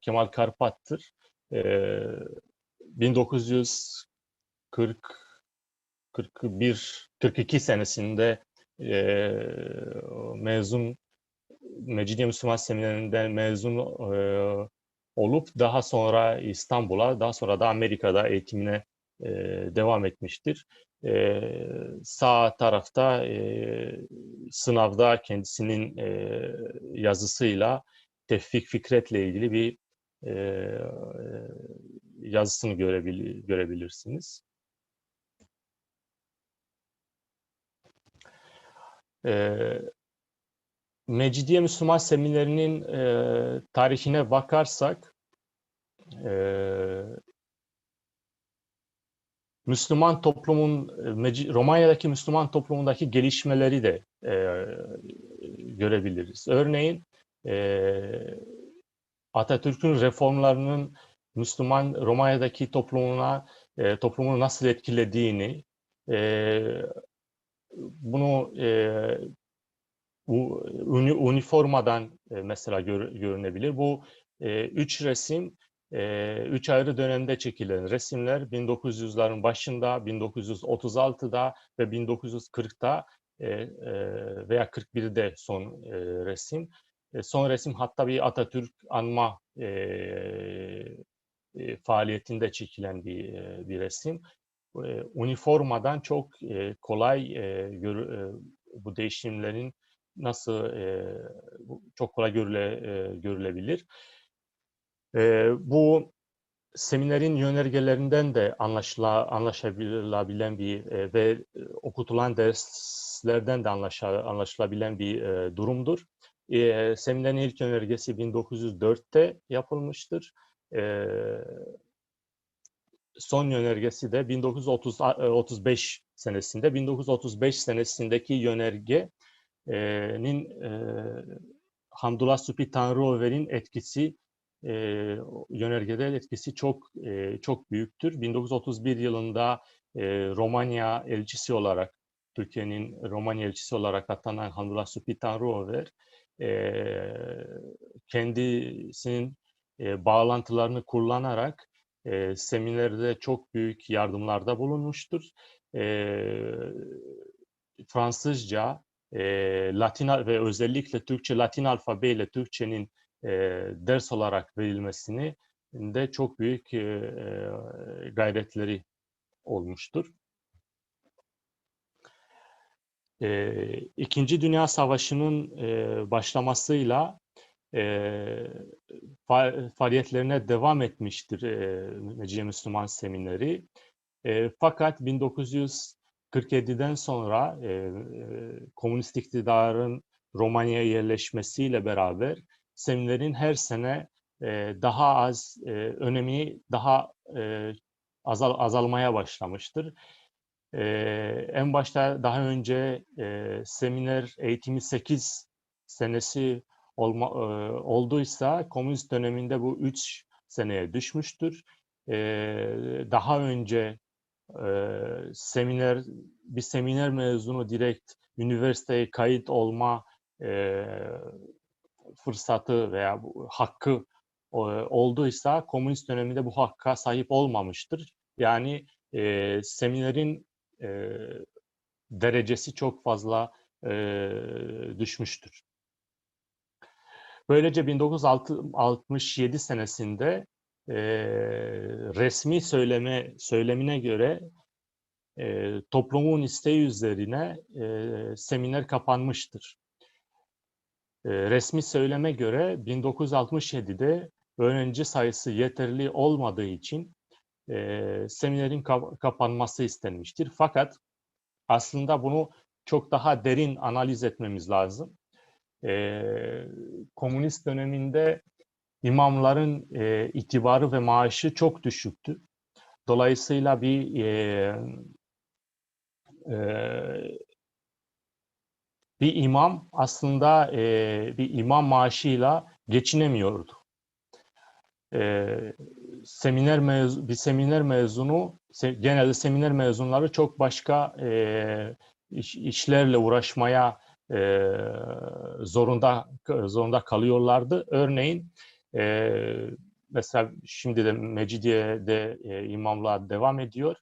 Kemal Karpat'tır. 1942 senesinde Mecidiye Müslüman Seminerinden mezun olup daha sonra İstanbul'a, daha sonra da Amerika'da eğitimine devam etmiştir. Sağ tarafta sınavda kendisinin yazısıyla Tevfik Fikret'le ilgili bir yazısını görebilirsiniz. Mecidiye Müslüman Seminerinin tarihine bakarsak Müslüman toplumun, Romanya'daki Müslüman toplumundaki gelişmeleri de görebiliriz. Örneğin Atatürk'ün reformlarının Romanya'daki toplumunu nasıl etkilediğini, bunu üniformadan mesela görünebilir. Bu üç resim, üç ayrı dönemde çekilen resimler 1900'ların başında, 1936'da ve 1940'da veya 41'de son resim. Son resim hatta bir Atatürk anma faaliyetinde çekilen bir resim. Üniformadan çok kolay bu değişimlerin nasıl çok kolay görülebilir. Bu seminerin yönergelerinden de anlaşılabilen bir ve okutulan derslerden de anlaşılabilen bir durumdur. Seminerin ilk yönergesi 1904'te yapılmıştır. Son yönergesi de 1935 senesinde. 1935 senesindeki yönergenin Hamdullah Sübhi Tanrıoğlu'nun etkisi, yönergede etkisi çok büyüktür. 1931 yılında Romanya elçisi olarak, Türkiye'nin Romanya elçisi olarak atanan Hamdullah Sübhi Tanrıoğlu kendisinin bağlantılarını kullanarak seminerde çok büyük yardımlarda bulunmuştur. Fransızca, Latin ve özellikle Türkçe, Latin alfabeyle Türkçenin ders olarak verilmesini de çok büyük gayretleri olmuştur. İkinci Dünya Savaşı'nın başlamasıyla faaliyetlerine devam etmiştir Mecidiye Müslüman Semineri. Fakat 1947'den sonra komünist iktidarın Romanya'ya yerleşmesiyle beraber seminerin her sene daha az önemi daha azalmaya başlamıştır. En başta daha önce seminer eğitimi 8 senesi olduysa komünist döneminde bu 3 seneye düşmüştür. Daha önce bir seminer mezunu direkt üniversiteye kayıt olma fırsatı veya hakkı olduysa komünist döneminde bu hakka sahip olmamıştır. Yani seminerin derecesi çok fazla düşmüştür. Böylece 1967 senesinde resmi söylemine göre toplumun isteği üzerine seminer kapanmıştır. Resmi söyleme göre 1967'de öğrenci sayısı yeterli olmadığı için seminerin kapanması istenmiştir. Fakat aslında bunu çok daha derin analiz etmemiz lazım. Komünist döneminde imamların itibarı ve maaşı çok düşüktü. Dolayısıyla bir imam aslında bir imam maaşıyla geçinemiyordu. Bir seminer mezunu, genelde seminer mezunları çok başka işlerle uğraşmaya zorunda kalıyorlardı. Örneğin mesela şimdi de Mecidiye'de imamlığa devam ediyor.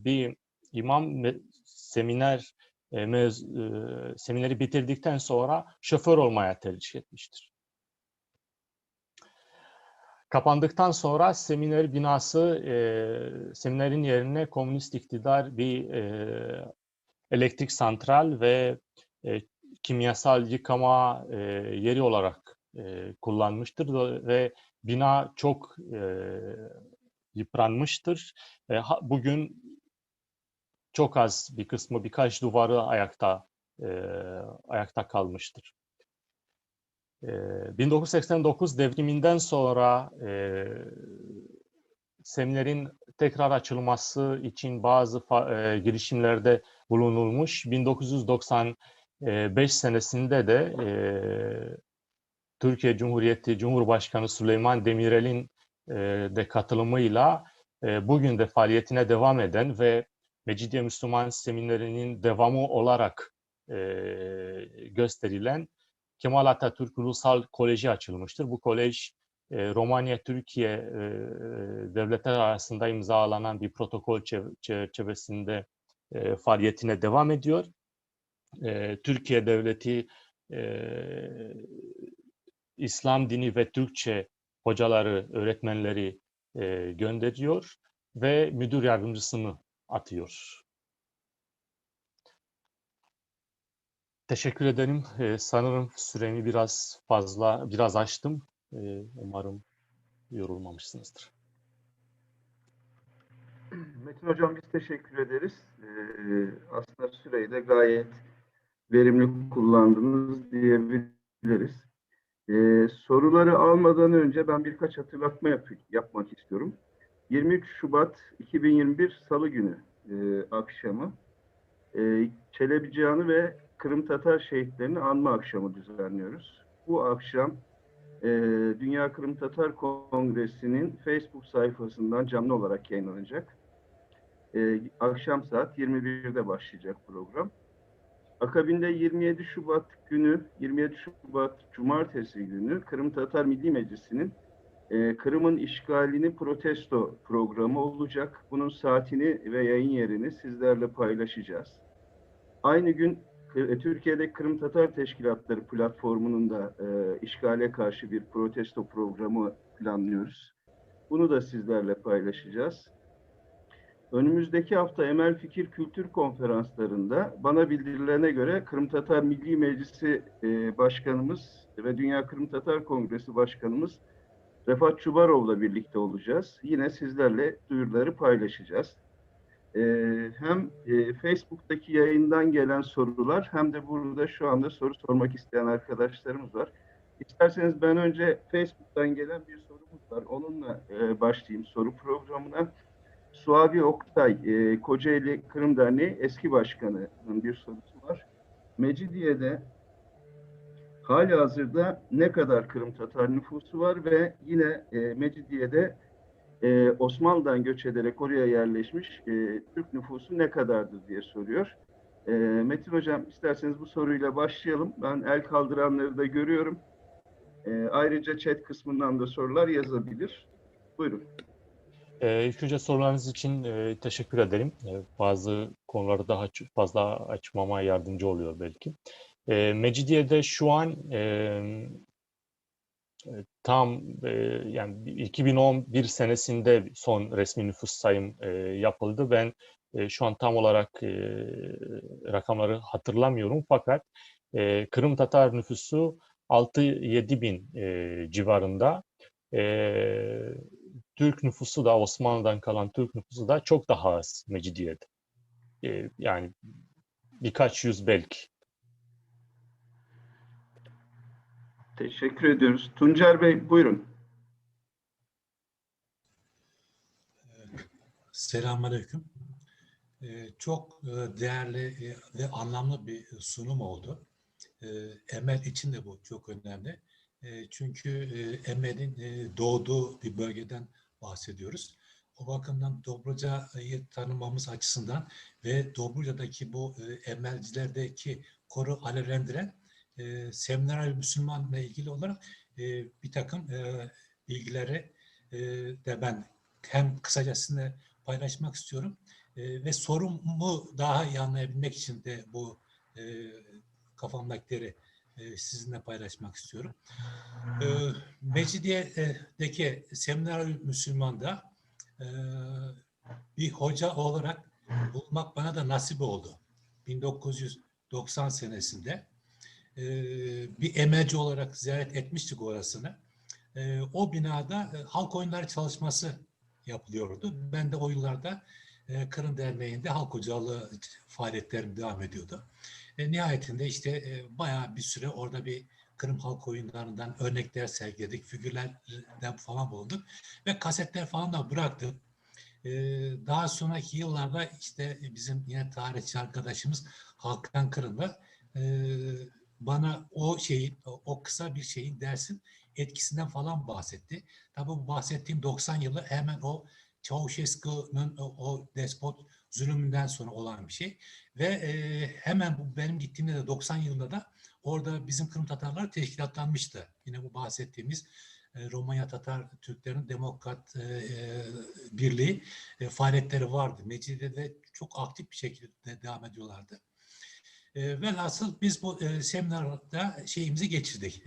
Bir imam semineri bitirdikten sonra şoför olmaya tercih etmiştir. Kapandıktan sonra seminer binası, seminerin yerine komünist iktidar bir elektrik santral ve kimyasal yıkama yeri olarak kullanmıştır ve bina çok yıpranmıştır. Bugün çok az bir kısmı, birkaç duvarı ayakta kalmıştır. 1989 devriminden sonra seminerin tekrar açılması için bazı girişimlerde bulunulmuş. 1995 senesinde de Türkiye Cumhuriyeti Cumhurbaşkanı Süleyman Demirel'in de katılımıyla bugün de faaliyetine devam eden ve Mecidiye Müslüman Seminerinin devamı olarak gösterilen Kemal Atatürk Ulusal Koleji açılmıştır. Bu kolej Romanya-Türkiye devletler arasında imzalanan bir protokol çerçevesinde faaliyetine devam ediyor. Türkiye Devleti İslam dini ve Türkçe hocaları, öğretmenleri gönderiyor ve müdür yardımcısını atıyor. Teşekkür ederim. Sanırım süremi biraz aştım. Umarım yorulmamışsınızdır. Metin Hocam biz teşekkür ederiz. Aslında süreyi de gayet verimli kullandınız diyebiliriz. Soruları almadan önce ben birkaç hatırlatma yapmak istiyorum. 23 Şubat 2021 Salı günü akşamı Çelebi Cihanı ve Kırım Tatar şehitlerini anma akşamı düzenliyoruz. Bu akşam Dünya Kırım Tatar Kongresi'nin Facebook sayfasından canlı olarak yayınlanacak. Akşam saat 21'de başlayacak program. Akabinde 27 Şubat Cumartesi günü Kırım Tatar Milli Meclisi'nin Kırım'ın işgalini protesto programı olacak. Bunun saatini ve yayın yerini sizlerle paylaşacağız. Aynı gün Türkiye'de Kırım Tatar Teşkilatları platformunun da işgale karşı bir protesto programı planlıyoruz. Bunu da sizlerle paylaşacağız. Önümüzdeki hafta Emel Fikir Kültür Konferanslarında bana bildirilene göre Kırım Tatar Milli Meclisi Başkanımız ve Dünya Kırım Tatar Kongresi Başkanımız Refat Çubarov'la birlikte olacağız. Yine sizlerle duyuruları paylaşacağız. Hem Facebook'taki yayından gelen sorular hem de burada şu anda soru sormak isteyen arkadaşlarımız var. İsterseniz ben önce Facebook'tan gelen bir sorumuz var. Onunla başlayayım soru programına. Suavi Oktay, Kocaeli Kırım Derneği eski başkanının bir sorusu var. Mecidiye'de halihazırda ne kadar Kırım Tatar nüfusu var ve yine Mecidiye'de Osmanlı'dan göç ederek oraya yerleşmiş Türk nüfusu ne kadardır diye soruyor. Metin Hocam, isterseniz bu soruyla başlayalım. Ben el kaldıranları da görüyorum. Ayrıca chat kısmından da sorular yazabilir. Buyurun. İlk önce sorularınız için teşekkür ederim. Bazı konuları daha fazla açmama yardımcı oluyor belki. Mecidiye'de şu an tam yani 2011 senesinde son resmi nüfus sayım yapıldı. Ben şu an tam olarak rakamları hatırlamıyorum fakat Kırım Tatar nüfusu 6-7 bin civarında. Türk nüfusu da Osmanlı'dan kalan Türk nüfusu da çok daha az Mecidiye'de. Yani birkaç yüz belki. Teşekkür ediyoruz. Tuncer Bey, buyurun. Selamünaleyküm. Çok değerli ve anlamlı bir sunum oldu. Emel için de bu çok önemli. Çünkü Emel'in doğduğu bir bölgeden bahsediyoruz. O bakımdan Dobruca'yı tanımamız açısından ve Dobruca'daki bu Emelcilerdeki koru alevlendiren Seminer Müslüman'la ilgili olarak bir takım bilgileri de ben hem kısacasını paylaşmak istiyorum ve sorumu daha iyi anlayabilmek için de bu kafamdakileri sizinle paylaşmak istiyorum. Mecidiye'deki Seminer Müslüman'da bir hoca olarak bulmak bana da nasip oldu. 1990 senesinde bir emelci olarak ziyaret etmiştik orasını. O binada halk oyunları çalışması yapılıyordu. Ben de o yıllarda Kırım Derneği'nde halk hocalığı faaliyetlerim devam ediyordu. Nihayetinde işte bayağı bir süre orada bir Kırım halk oyunlarından örnekler sergiledik, figürlerden falan bulunduk ve kasetler falan da bıraktık. Daha sonraki yıllarda işte bizim yine tarihçi arkadaşımız Hakan Kırım'la bana o kısa bir şeyin dersin etkisinden falan bahsetti. Tabii bu bahsettiğim 90 yılı hemen o Çavuşesku'nun o despot zulümünden sonra olan bir şey. Ve hemen bu benim gittiğimde de 90 yılında da orada bizim Kırım Tatarlar teşkilatlanmıştı. Yine bu bahsettiğimiz Romanya Tatar Türklerin Demokrat Birliği faaliyetleri vardı. Mecidiye'de çok aktif bir şekilde devam ediyorlardı. Velhasıl biz bu seminerde şeyimizi geçirdik.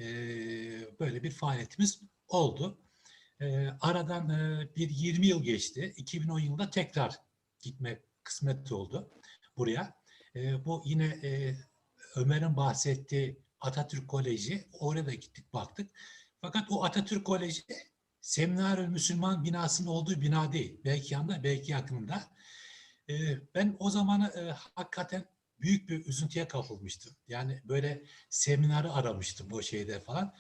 Böyle bir faaliyetimiz oldu. Aradan bir 20 yıl geçti. 2010 yılında tekrar gitme kısmet oldu buraya. Bu yine Ömer'in bahsettiği Atatürk Koleji, oraya da gittik baktık. Fakat o Atatürk Koleji Seminer Müslüman binasının olduğu bina değil. Belki yanında, belki yakınında. Ben o zamanı hakikaten büyük bir üzüntüye kapılmıştım. Yani böyle semineri aramıştım o şeyde falan.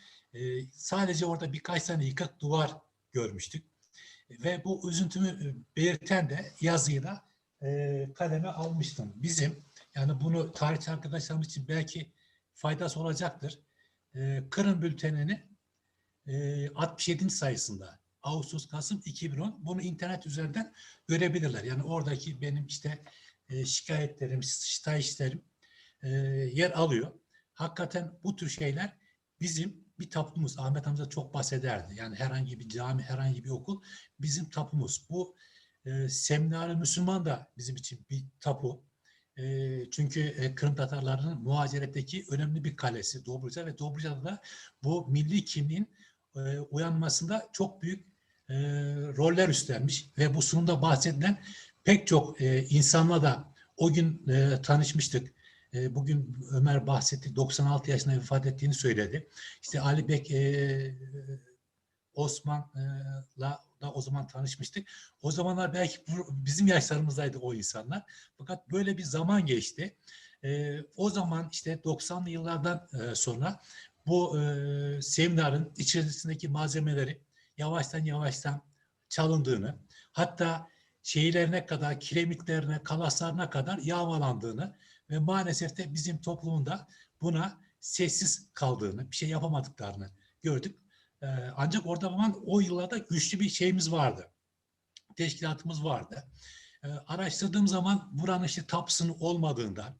Sadece orada birkaç tane yıkık duvar görmüştük. Ve bu üzüntümü belirten de yazıyı da kaleme almıştım. Bizim, yani bunu tarihçi arkadaşlarımız için belki faydası olacaktır. Kırım Bülteni'nin 67. sayısında Ağustos-Kasım 2010 bunu internet üzerinden görebilirler. Yani oradaki benim işte şikayetlerim, şikayetlerim yer alıyor. Hakikaten bu tür şeyler bizim bir tapumuz. Ahmet Hamza çok bahsederdi. Yani herhangi bir cami, herhangi bir okul bizim tapumuz. Bu Seminer Müslüman da bizim için bir tapu. Çünkü Kırım Tatarlarının muhaciretteki önemli bir kalesi Dobruca ve Dobruca'da da bu milli kimliğin uyanmasında çok büyük roller üstlenmiş ve bu sunumda bahsedilen pek çok insanla da o gün tanışmıştık. Bugün Ömer bahsetti, 96 yaşında vefat ettiğini söyledi. İşte Ali Bek, Osman'la da o zaman tanışmıştık. O zamanlar belki bizim yaşlarımızdaydı o insanlar. Fakat böyle bir zaman geçti. O zaman işte 90'lı yıllardan sonra bu seminarın içerisindeki malzemeleri yavaştan çalındığını, hatta şeylerine kadar, kiremitlerine, kalaslarına kadar yağmalandığını ve maalesef de bizim toplumunda buna sessiz kaldığını, bir şey yapamadıklarını gördük. Ancak orada falan o yıllarda güçlü bir şeyimiz vardı. Teşkilatımız vardı. Araştırdığım zaman buranın işte tapısının olmadığından,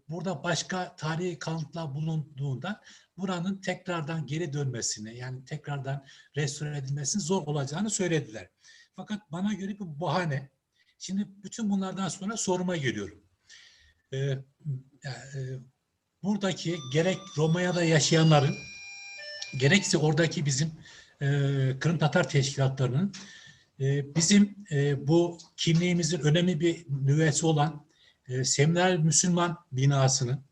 burada başka tarihi kalıntılar bulunduğundan buranın tekrardan geri dönmesini, yani tekrardan restore edilmesinin zor olacağını söylediler. Fakat bana göre bir bahane. Şimdi bütün bunlardan sonra soruma geliyorum. Buradaki gerek Romanya'da yaşayanların, gerekse oradaki bizim Kırım Tatar teşkilatlarının bizim bu kimliğimizin önemli bir nüvesi olan Seminer Müslüman binasının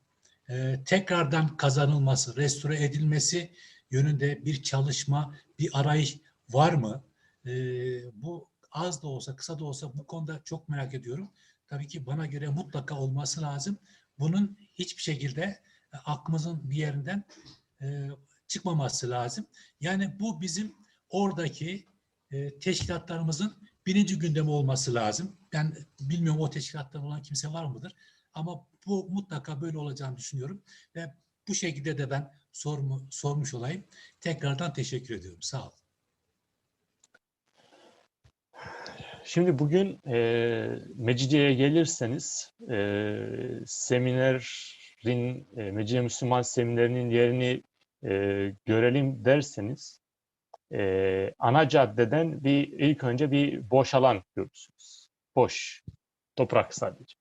tekrardan kazanılması, restore edilmesi yönünde bir çalışma, bir arayış var mı? Bu az da olsa, kısa da olsa bu konuda çok merak ediyorum. Tabii ki bana göre mutlaka olması lazım. Bunun hiçbir şekilde aklımızın bir yerinden çıkmaması lazım. Yani bu bizim oradaki teşkilatlarımızın birinci gündemi olması lazım. Ben bilmiyorum o teşkilattan olan kimse var mıdır? Ama bu mutlaka böyle olacağını düşünüyorum. Ve bu şekilde de ben sormuş olayım. Tekrardan teşekkür ediyorum. Sağ olun. Şimdi bugün Mecidiye'ye gelirseniz seminerin, Mecidiye Müslüman seminerinin yerini görelim derseniz ana caddeden ilk önce bir boş alan görürsünüz. Boş, toprak sadece.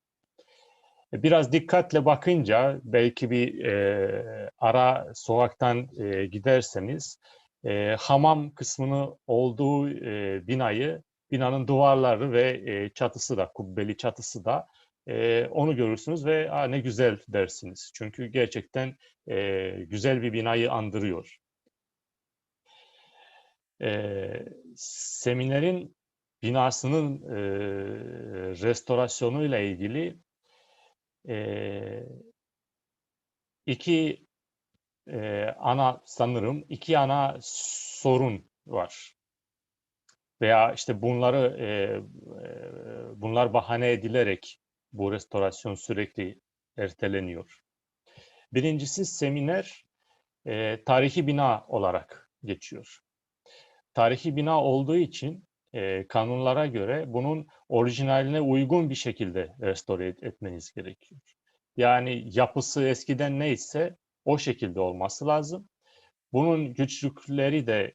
Biraz dikkatle bakınca belki bir ara sokaktan giderseniz hamam kısmının olduğu binanın duvarları ve çatısı da, kubbeli çatısı da onu görürsünüz ve ne güzel dersiniz. Çünkü gerçekten güzel bir binayı andırıyor. Seminerin binasının restorasyonuyla ilgili iki ana sorun var. Veya işte bunlar bahane edilerek bu restorasyon sürekli erteleniyor. Birincisi seminer tarihi bina olarak geçiyor. Tarihi bina olduğu için kanunlara göre bunun orijinaline uygun bir şekilde restore etmeniz gerekiyor. Yani yapısı eskiden neyse o şekilde olması lazım. Bunun güçlükleri de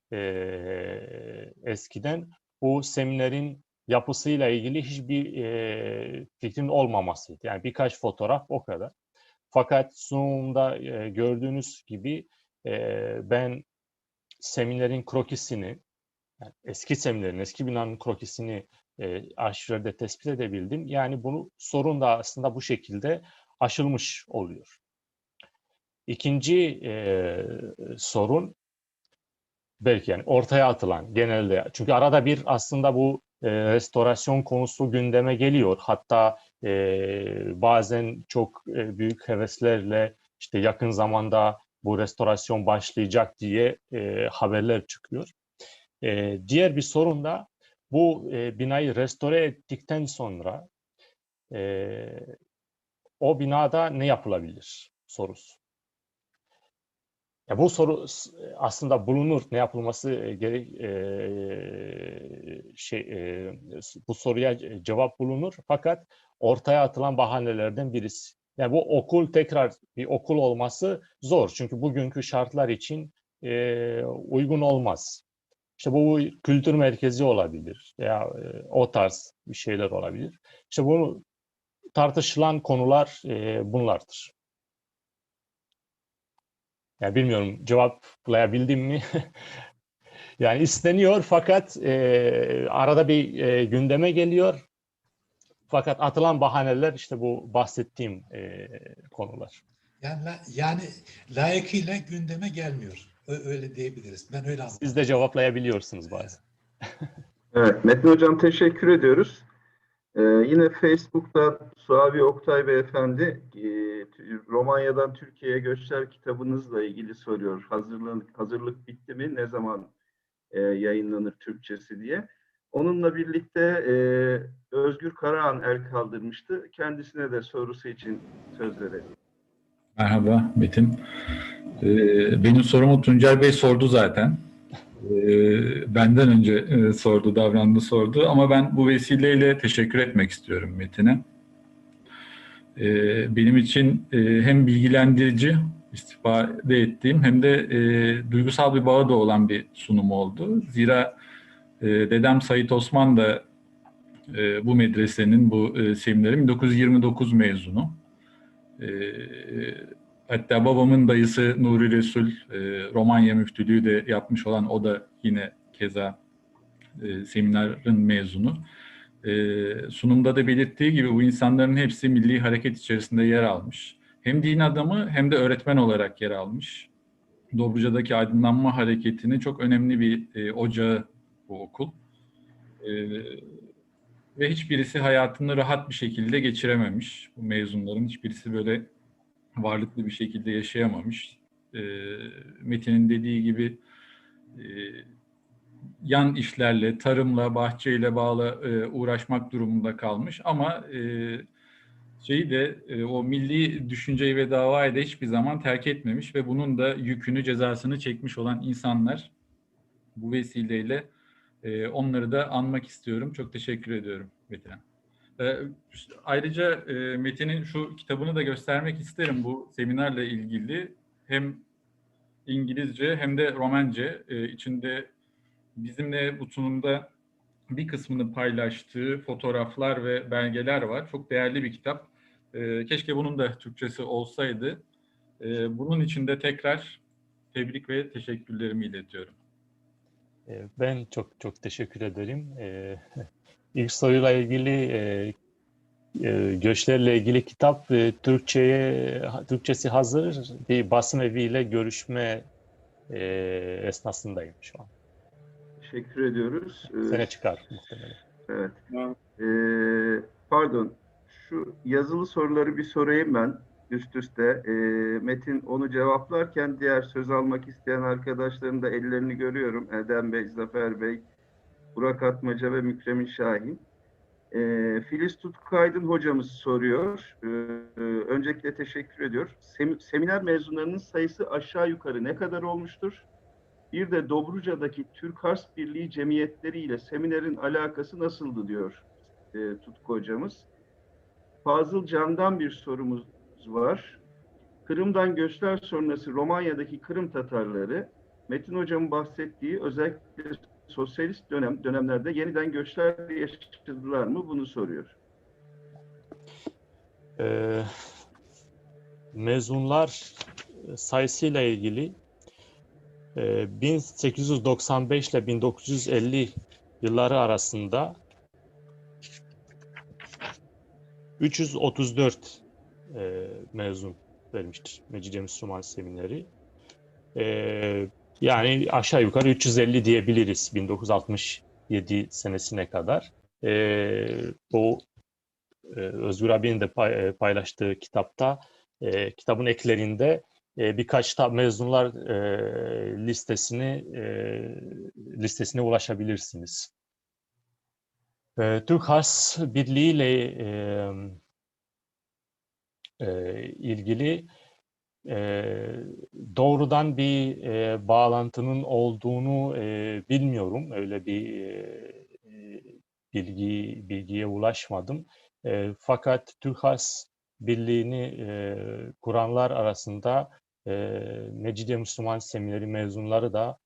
eskiden bu seminerin yapısıyla ilgili hiçbir fikrin olmamasıydı. Yani birkaç fotoğraf o kadar. Fakat sunumda gördüğünüz gibi ben seminerin krokisini, yani eski binanın krokisini arşivlerde tespit edebildim. Yani bunu sorun da aslında bu şekilde aşılmış oluyor. İkinci sorun belki yani ortaya atılan genelde. Çünkü arada bir aslında bu restorasyon konusu gündeme geliyor. Hatta bazen çok büyük heveslerle işte yakın zamanda bu restorasyon başlayacak diye haberler çıkıyor. Diğer bir sorun da bu binayı restore ettikten sonra o binada ne yapılabilir sorusu. Ya bu soru aslında bulunur, ne yapılması bu soruya cevap bulunur fakat ortaya atılan bahanelerden birisi. Yani bu okul tekrar bir okul olması zor çünkü bugünkü şartlar için uygun olmaz. İşte bu kültür merkezi olabilir veya o tarz bir şeyler olabilir. İşte bunu tartışılan konular bunlardır. Yani bilmiyorum cevaplayabildim mi? Yani isteniyor fakat arada bir gündeme geliyor. Fakat atılan bahaneler işte bu bahsettiğim konular. Yani layıkıyla gündeme gelmiyor. Öyle diyebiliriz. Ben öyle anladım. Siz de cevaplayabiliyorsunuz bazen. Evet, Metin Hocam teşekkür ediyoruz. Yine Facebook'ta Suavi Oktay Beyefendi Romanya'dan Türkiye'ye Göçler kitabınızla ilgili soruyor. Hazırlık bitti mi? Ne zaman yayınlanır Türkçesi diye. Onunla birlikte Özgür Karahan el kaldırmıştı. Kendisine de sorusu için söz verelim. Merhaba Metin. Benim sorumu Tuncel Bey sordu zaten. Benden önce sordu ama ben bu vesileyle teşekkür etmek istiyorum Metin'e. Benim için hem bilgilendirici, istifade ettiğim hem de duygusal bir bağı da olan bir sunum oldu. Zira dedem Sait Osman da bu medresenin, bu seminerin 1929 mezunu. Hatta babamın dayısı Nuri Resul, Romanya müftülüğü de yapmış olan, o da yine keza seminerin mezunu. Sunumda da belirttiği gibi bu insanların hepsi milli hareket içerisinde yer almış. Hem din adamı hem de öğretmen olarak yer almış. Dobruca'daki aydınlanma hareketinin çok önemli bir ocağı bu okul. Ve hiçbirisi hayatını rahat bir şekilde geçirememiş. Bu mezunların hiçbirisi böyle varlıklı bir şekilde yaşayamamış. Metin'in dediği gibi yan işlerle, tarımla, bahçeyle uğraşmak durumunda kalmış. Ama o milli düşünceyi ve davayı da hiçbir zaman terk etmemiş ve bunun da yükünü, cezasını çekmiş olan insanlar. Bu vesileyle onları da anmak istiyorum. Çok teşekkür ediyorum Metin'e. Ayrıca Metin'in şu kitabını da göstermek isterim bu seminerle ilgili. Hem İngilizce hem de Romence içinde bizimle bu sunumda bir kısmını paylaştığı fotoğraflar ve belgeler var. Çok değerli bir kitap. Keşke bunun da Türkçesi olsaydı. Bunun için de tekrar tebrik ve teşekkürlerimi iletiyorum. Ben çok teşekkür ederim. İlk soruyla ilgili göçlerle ilgili kitap Türkçesi hazır, bir basım eviyle görüşme esnasındayım şu an. Teşekkür ediyoruz. Sene çıkar muhtemelen. Evet. Pardon, şu yazılı soruları bir sorayım ben üst üste. Metin onu cevaplarken diğer söz almak isteyen arkadaşların da ellerini görüyorum. Erdem Bey, Zafer Bey, Burak Atmaca ve Mükremin Şahin. Filiz Tutkaydın hocamız soruyor. Öncelikle teşekkür ediyor. Seminer mezunlarının sayısı aşağı yukarı ne kadar olmuştur? Bir de Dobruca'daki Türk-Hars Birliği cemiyetleri ile seminerin alakası nasıldı diyor Tutku hocamız. Fazıl Can'dan bir sorumuz var. Kırım'dan göçler sonrası Romanya'daki Kırım Tatarları, Metin hocamın bahsettiği özellikle sosyalist dönemlerde yeniden göçler yaşadılar mı? Bunu soruyor. Mezunlar sayısıyla ilgili 1895 ile 1950 yılları arasında 334 mezun vermiştir Mecidiye Müslüman Semineri. Yani aşağı yukarı 350 diyebiliriz 1967 senesine kadar. Bu Özgür abinin de paylaştığı kitapta, kitabın eklerinde birkaç mezunlar listesine ulaşabilirsiniz. Türk-Hars Birliği ile ilgili doğrudan bir bağlantının olduğunu bilmiyorum. Öyle bir bilgiye ulaşmadım. Fakat Türk-Hars Birliği'ni kuranlar arasında Mecidiye Müslüman Semineri mezunları da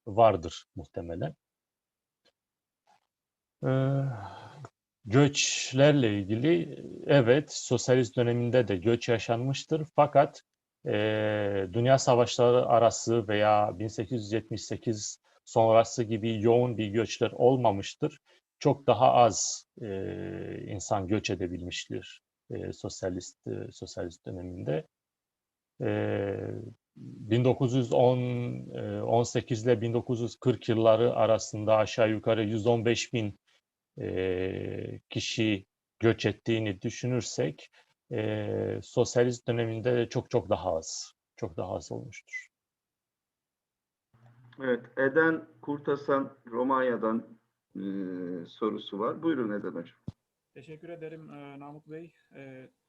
vardır muhtemelen. Göçlerle ilgili evet sosyalist döneminde de göç yaşanmıştır. Fakat Dünya Savaşları arası veya 1878 sonrası gibi yoğun bir göçler olmamıştır. çok daha az insan göç edebilmiştir sosyalist döneminde. 1918 ile 1940 yılları arasında aşağı yukarı 115.000 kişi göç ettiğini düşünürsek sosyalist döneminde çok daha az olmuştur. Evet, Eden Kurtasan Romanya'dan sorusu var. Buyurun Eden Hocam. Teşekkür ederim Namık Bey.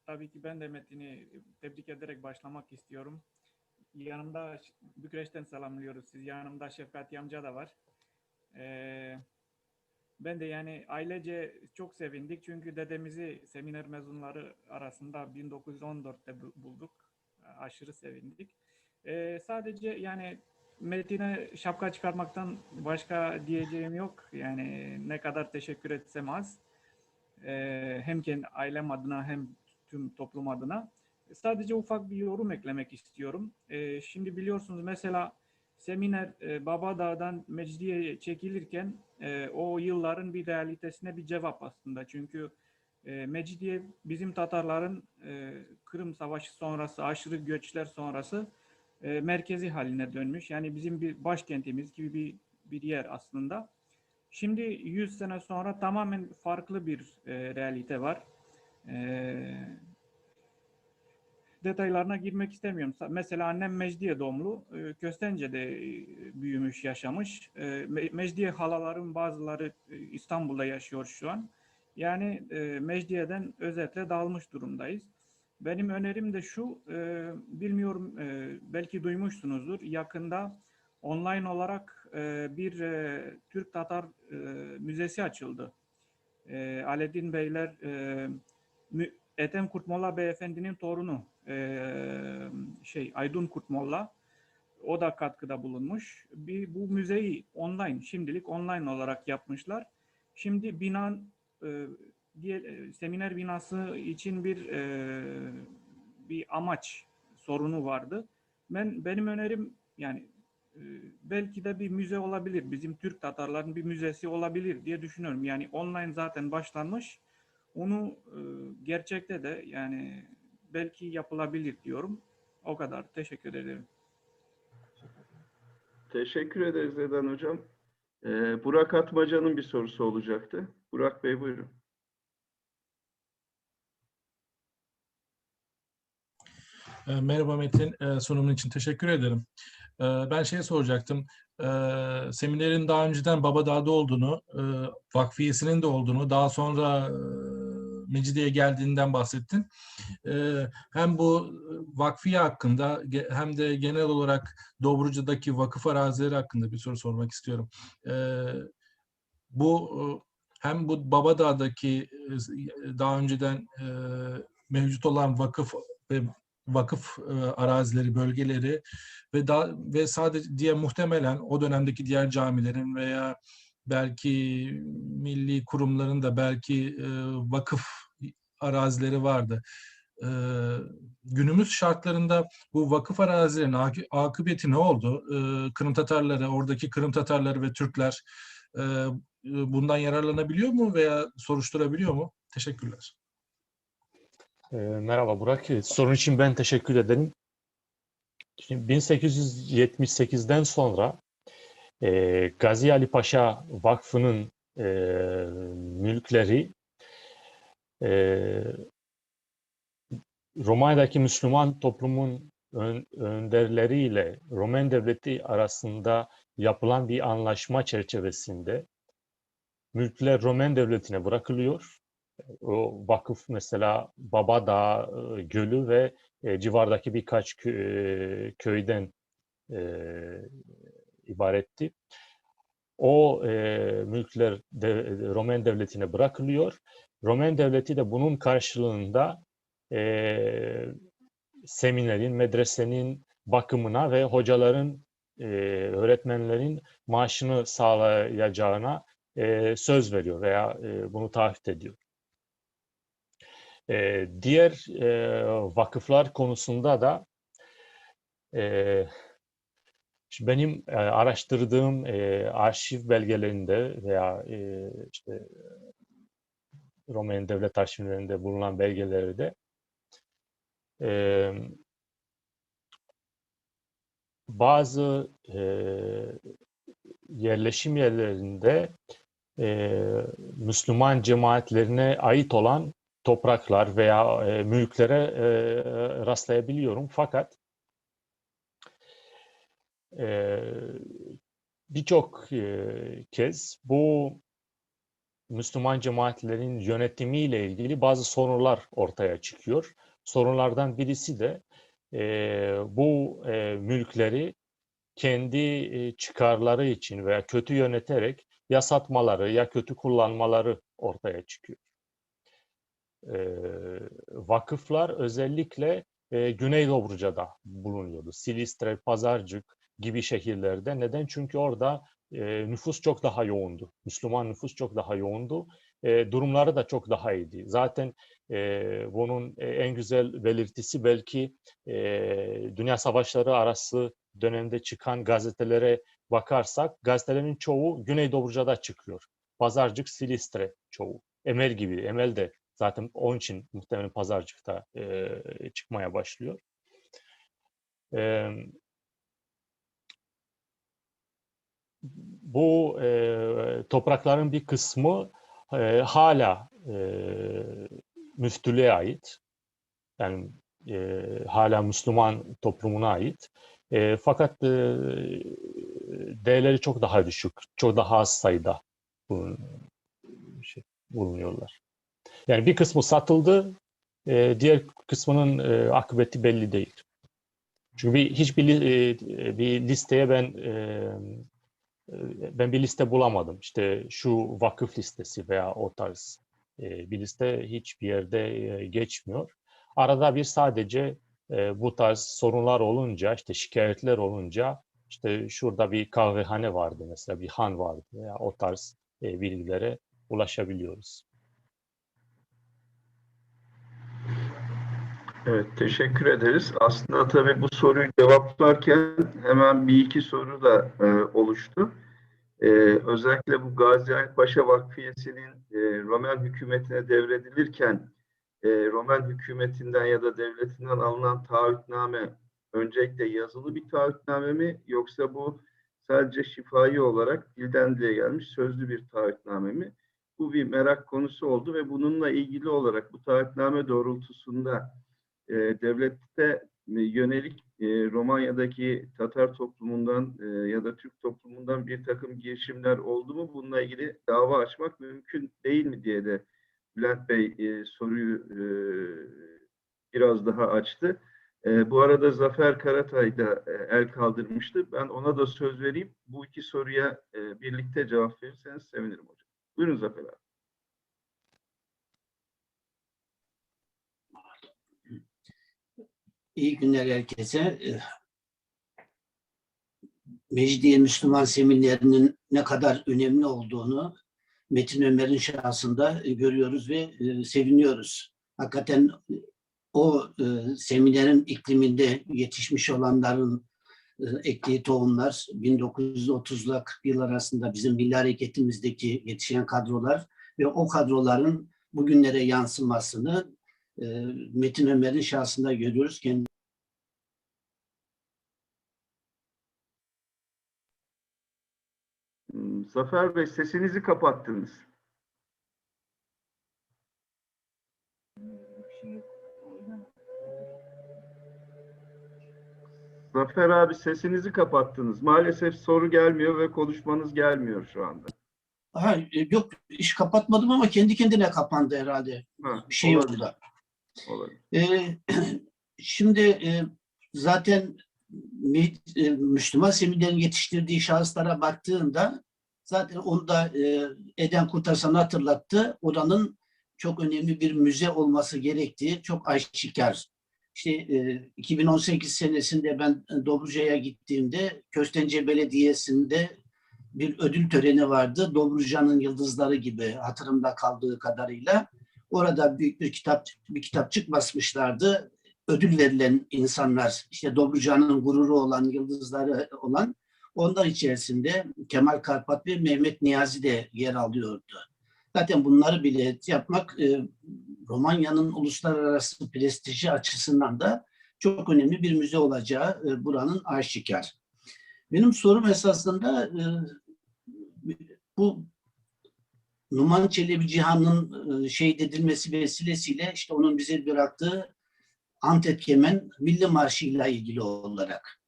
Tabii ki ben de Metin'i tebrik ederek başlamak istiyorum. Yanımda Bükreş'ten selamlıyoruz. Siz yanımda Şefkat amca da var. Ben de yani ailece çok sevindik. Çünkü dedemizi seminer mezunları arasında 1914'te bulduk. Aşırı sevindik. Sadece yani Metin'e şapka çıkarmaktan başka diyeceğim yok. Yani ne kadar teşekkür etsem az. Hem kendi ailem adına hem tüm toplum adına. Sadece ufak bir yorum eklemek istiyorum. Şimdi biliyorsunuz mesela seminer Babadağ'dan Mecidiye'ye çekilirken o yılların bir realitesine bir cevap aslında. Çünkü Mecidiye bizim Tatarların Kırım Savaşı sonrası, aşırı göçler sonrası merkezi haline dönmüş. Yani bizim bir başkentimiz gibi bir yer aslında. Şimdi 100 sene sonra tamamen farklı bir realite var. Detaylarına girmek istemiyorum. Mesela annem Mecidiye doğumlu, Köstence'de büyümüş, yaşamış. Mecidiye halaların bazıları İstanbul'da yaşıyor şu an. Yani Mecidiye'den özetle dağılmış durumdayız. Benim önerim de şu, bilmiyorum belki duymuşsunuzdur. Yakında online olarak bir Türk Tatar müzesi açıldı. Aleddin Beyler, Ethem Kurtmolla Beyefendi'nin torunu Aydın Kurtmolla, o da katkıda bulunmuş. Bu müzeyi şimdilik online olarak yapmışlar. Şimdi seminer binası için bir amaç sorunu vardı. Benim önerim yani belki de bir müze olabilir. Bizim Türk Tatarların bir müzesi olabilir diye düşünüyorum. Yani online zaten başlanmış. Onu gerçekte de yani belki yapılabilir diyorum. O kadar. Teşekkür ederim. Teşekkür ederiz Eden Hocam. Burak Atmaca'nın bir sorusu olacaktı. Burak Bey buyurun. Merhaba Metin, sunumun için teşekkür ederim. Ben soracaktım. Seminerin daha önceden Babadağ'da olduğunu, vakfiyesinin de olduğunu, daha sonra Mecidiye'ye geldiğinden bahsettin. Hem bu vakfiye hakkında hem de genel olarak Dobruca'daki vakıf arazileri hakkında bir soru sormak istiyorum. Hem bu Babadağ'daki daha önceden mevcut olan vakıf arazileri, bölgeleri ve sadece muhtemelen o dönemdeki diğer camilerin veya belki milli kurumların da belki vakıf arazileri vardı. Günümüz şartlarında bu vakıf arazilerinin akıbeti ne oldu? Kırım Tatarları, oradaki Kırım Tatarları ve Türkler bundan yararlanabiliyor mu veya soruşturabiliyor mu? Teşekkürler. Merhaba Burak. Sorun için ben teşekkür ederim. Şimdi 1878'den sonra Gazi Ali Paşa Vakfı'nın mülkleri Romanya'daki Müslüman toplumun önderleriyle Roman Devleti arasında yapılan bir anlaşma çerçevesinde mülkler Roman Devleti'ne bırakılıyor. O vakıf mesela Babadağ Gölü ve civardaki birkaç köyden ibaretti. O mülkler Roman Devleti'ne bırakılıyor. Roman Devleti de bunun karşılığında seminerin, medresenin bakımına ve hocaların, öğretmenlerin maaşını sağlayacağına söz veriyor veya bunu taahhüt ediyor. Diğer vakıflar konusunda da Şimdi benim araştırdığım arşiv belgelerinde veya işte Romanya devlet arşivlerinde bulunan belgelerde bazı yerleşim yerlerinde Müslüman cemaatlerine ait olan topraklar veya mülklere rastlayabiliyorum. Fakat birçok kez bu Müslüman cemaatlerin yönetimiyle ilgili bazı sorunlar ortaya çıkıyor. Sorunlardan birisi de bu mülkleri kendi çıkarları için veya kötü yöneterek ya satmaları ya kötü kullanmaları ortaya çıkıyor. Vakıflar özellikle Güney Dobruca'da bulunuyordu. Silistre, Pazarcık gibi şehirlerde. Neden? Çünkü orada nüfus çok daha yoğundu. Müslüman nüfus çok daha yoğundu. Durumları da çok daha iyiydi. Zaten bunun en güzel belirtisi belki Dünya Savaşları arası dönemde çıkan gazetelere bakarsak gazetelerin çoğu Güney Dobruca'da çıkıyor. Pazarcık, Silistre çoğu. Emel gibi. Emel de zaten onun için muhtemelen Pazarcık'ta çıkmaya başlıyor. Bu toprakların bir kısmı hala müftülüğe ait. Yani hala Müslüman toplumuna ait. Fakat değerleri çok daha düşük, çok daha az sayıda bulunuyorlar. Yani bir kısmı satıldı, diğer kısmının akıbeti belli değil. Çünkü hiçbir bir listeye ben bir liste bulamadım. İşte şu vakıf listesi veya o tarz bir liste hiçbir yerde geçmiyor. Arada bir sadece bu tarz sorunlar olunca, işte şikayetler olunca, işte şurada bir kahvehane vardı mesela, bir han vardı veya o tarz bilgilere ulaşabiliyoruz. Evet, teşekkür ederiz. Aslında tabii bu soruyu cevaplarken hemen bir iki soru da oluştu. Özellikle bu Gazi Alp Paşa Vakfiyesi'nin Roman hükümetine devredilirken Roman hükümetinden ya da devletinden alınan taahhütname öncelikle yazılı bir taahhütname mi yoksa bu sadece şifai olarak dilden dile gelmiş sözlü bir taahhütname mi? Bu bir merak konusu oldu ve bununla ilgili olarak bu taahhütname doğrultusunda devlette yönelik Romanya'daki Tatar toplumundan ya da Türk toplumundan bir takım girişimler oldu mu? Bununla ilgili dava açmak mümkün değil mi diye de Bülent Bey soruyu biraz daha açtı. Bu arada Zafer Karatay da el kaldırmıştı. Ben ona da söz vereyim. Bu iki soruya birlikte cevap verirseniz sevinirim hocam. Buyurun Zafer abi. İyi günler herkese. Mecidiye Müslüman seminerinin ne kadar önemli olduğunu Metin Ömer'in şahsında görüyoruz ve seviniyoruz. Hakikaten o seminerin ikliminde yetişmiş olanların ektiği tohumlar 1930'la 40 yıl arasında bizim milli hareketimizdeki yetişen kadrolar ve o kadroların bugünlere yansımasını Metin Ömer'in şahsında görüyoruz. Zafer Bey sesinizi kapattınız. Zafer abi sesinizi kapattınız. Maalesef soru gelmiyor ve konuşmanız gelmiyor şu anda. Ha, yok iş kapatmadım ama kendi kendine kapandı herhalde. Bir şey olabilir. oldu. Olabilir. Şimdi zaten Müslüman seminerin yetiştirdiği şahıslara baktığında zaten onu da Eden Kurtarsan'ı hatırlattı. Oranın çok önemli bir müze olması gerektiği çok aşikar. İşte 2018 senesinde ben Dobruca'ya gittiğimde Köstence Belediyesi'nde bir ödül töreni vardı. Dobruca'nın Yıldızları gibi hatırımda kaldığı kadarıyla. Orada büyük bir kitapçık basmışlardı. Ödül verilen insanlar, işte Dobruca'nın gururu olan, yıldızları olan Onlar içerisinde Kemal Karpat ve Mehmet Niyazi de yer alıyordu. Zaten bunları bile yapmak Romanya'nın uluslararası prestiji açısından da çok önemli bir müze olacağı buranın aşikar. Benim sorum esasında bu Numan Çelebi Cihan'ın şehit edilmesi vesilesiyle işte onun bize bıraktığı Antep Kemen Milli Marşı ile ilgili olarak.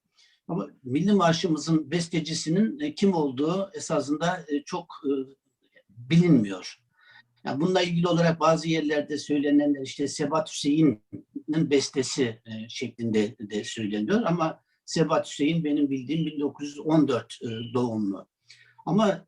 Ama Milli Marşımızın bestecisinin kim olduğu esasında çok bilinmiyor. Yani bununla ilgili olarak bazı yerlerde söylenenler işte Sebat Hüseyin'in bestesi şeklinde de söyleniyor ama Sebat Hüseyin benim bildiğim 1914 doğumlu. Ama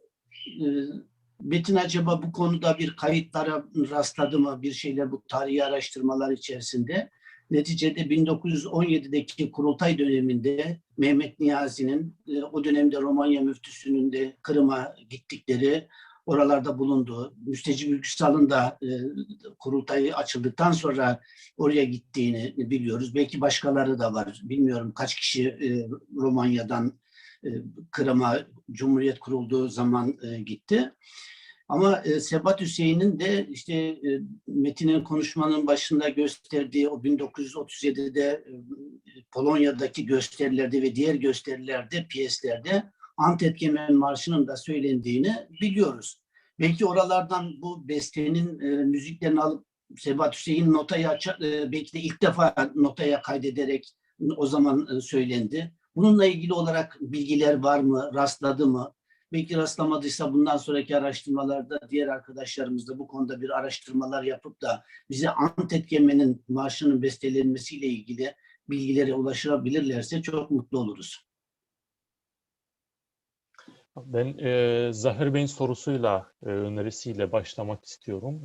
Metin acaba bu konuda bir kayıtlara rastladı mı, bir şeyler bu tarihi araştırmalar içerisinde? Neticede 1917'deki kurultay döneminde Mehmet Niyazi'nin o dönemde Romanya müftüsünün de Kırım'a gittikleri, oralarda bulunduğu, Müstecip Ülküsal'ın da kurultayı açıldıktan sonra oraya gittiğini biliyoruz. Belki başkaları da var. Bilmiyorum kaç kişi Romanya'dan Kırım'a Cumhuriyet kurulduğu zaman gitti. Ama Sebat Hüseyin'in de işte Metin'in konuşmanın başında gösterdiği o 1937'de Polonya'daki gösterilerde ve diğer gösterilerde, piyeslerde Antep Kemen Marşı'nın da söylendiğini biliyoruz. Belki oralardan bu bestenin müziklerini alıp Sebat Hüseyin notaya belki de ilk defa notaya kaydederek o zaman söylendi. Bununla ilgili olarak bilgiler var mı, rastladı mı? Belki rastlamadıysa bundan sonraki araştırmalarda diğer arkadaşlarımız da bu konuda bir araştırmalar yapıp da bize Antep Kemen'in marşının bestelenmesiyle ilgili bilgilere ulaşabilirlerse çok mutlu oluruz. Ben Zahir Bey'in sorusuyla, önerisiyle başlamak istiyorum.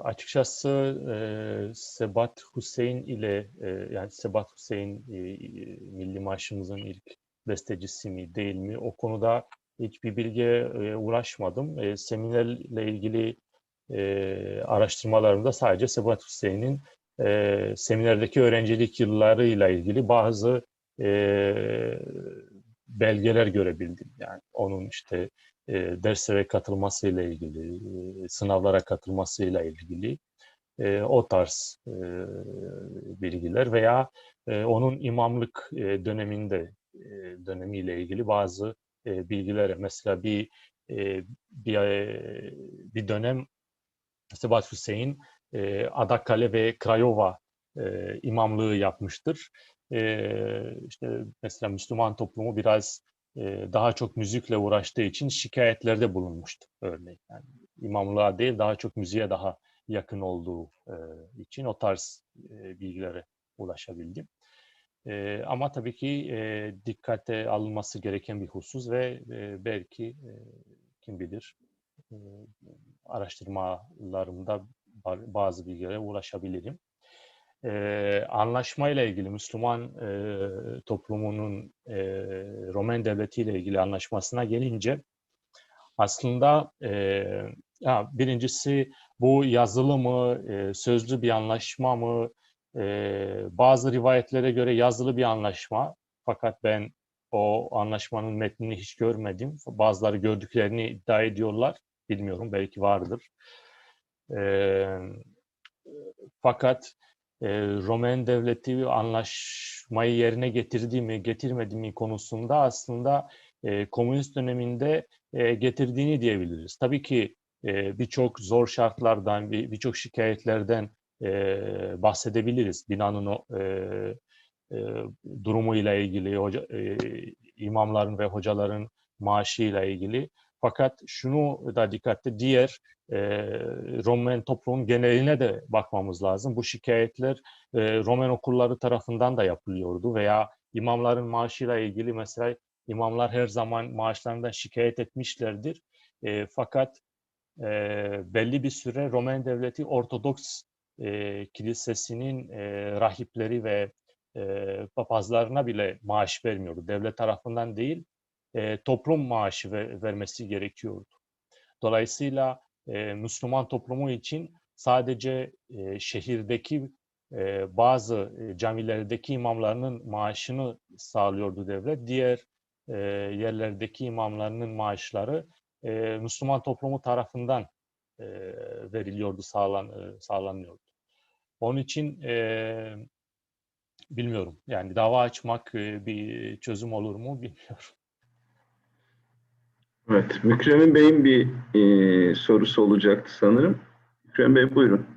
Açıkçası Sebat Hüseyin ile yani Sebat Hüseyin Milli Marşımızın ilk bestecisi mi değil mi? O konuda hiçbir bilgiye ulaşmadım. Seminerle ilgili araştırmalarımda sadece Sebat Hüseyin'in seminerdeki öğrencilik yıllarıyla ilgili bazı belgeler görebildim. Yani onun işte derslere katılmasıyla ilgili, sınavlara katılmasıyla ilgili o tarz bilgiler veya onun imamlık dönemiyle ilgili bazı bilgilere. Mesela bir dönem Sebat Hüseyin Adakkale ve Craiova imamlığı yapmıştır. İşte mesela Müslüman toplumu biraz daha çok müzikle uğraştığı için şikayetlerde bulunmuştu örneğin. Yani imamlığa değil daha çok müziğe daha yakın olduğu için o tarz bilgilere ulaşabildim. Ama tabii ki dikkate alınması gereken bir husus ve belki kim bilir araştırmalarımda bazı bilgilere ulaşabilirim. Anlaşmayla ilgili Müslüman toplumunun Roman Devleti ile ilgili anlaşmasına gelince aslında birincisi bu yazılı mı, sözlü bir anlaşma mı? Bazı rivayetlere göre yazılı bir anlaşma. Fakat ben o anlaşmanın metnini hiç görmedim. Bazıları gördüklerini iddia ediyorlar. Bilmiyorum, belki vardır. Fakat Roman Devleti anlaşmayı yerine getirdi mi, getirmedi mi konusunda aslında komünist döneminde getirdiğini diyebiliriz. Tabii ki birçok zor şartlardan, birçok şikayetlerden bahsedebiliriz. Binanın durumuyla ilgili, imamların ve hocaların maaşıyla ilgili. Fakat şunu da dikkatle diğer Roman toplumun geneline de bakmamız lazım. Bu şikayetler Roman okulları tarafından da yapılıyordu veya imamların maaşıyla ilgili mesela imamlar her zaman maaşlarından şikayet etmişlerdir. Fakat belli bir süre Roman Devleti Ortodoks kilisesinin rahipleri ve papazlarına bile maaş vermiyordu. Devlet tarafından değil, toplum maaşı vermesi gerekiyordu. Dolayısıyla Müslüman toplumu için sadece şehirdeki bazı camilerdeki imamlarının maaşını sağlıyordu devlet. Diğer yerlerdeki imamlarının maaşları Müslüman toplumu tarafından veriliyordu, sağlanıyordu. Onun için bilmiyorum. Yani dava açmak bir çözüm olur mu bilmiyorum. Evet, Mükrem Bey'in bir sorusu olacaktı sanırım. Mükrem Bey buyurun.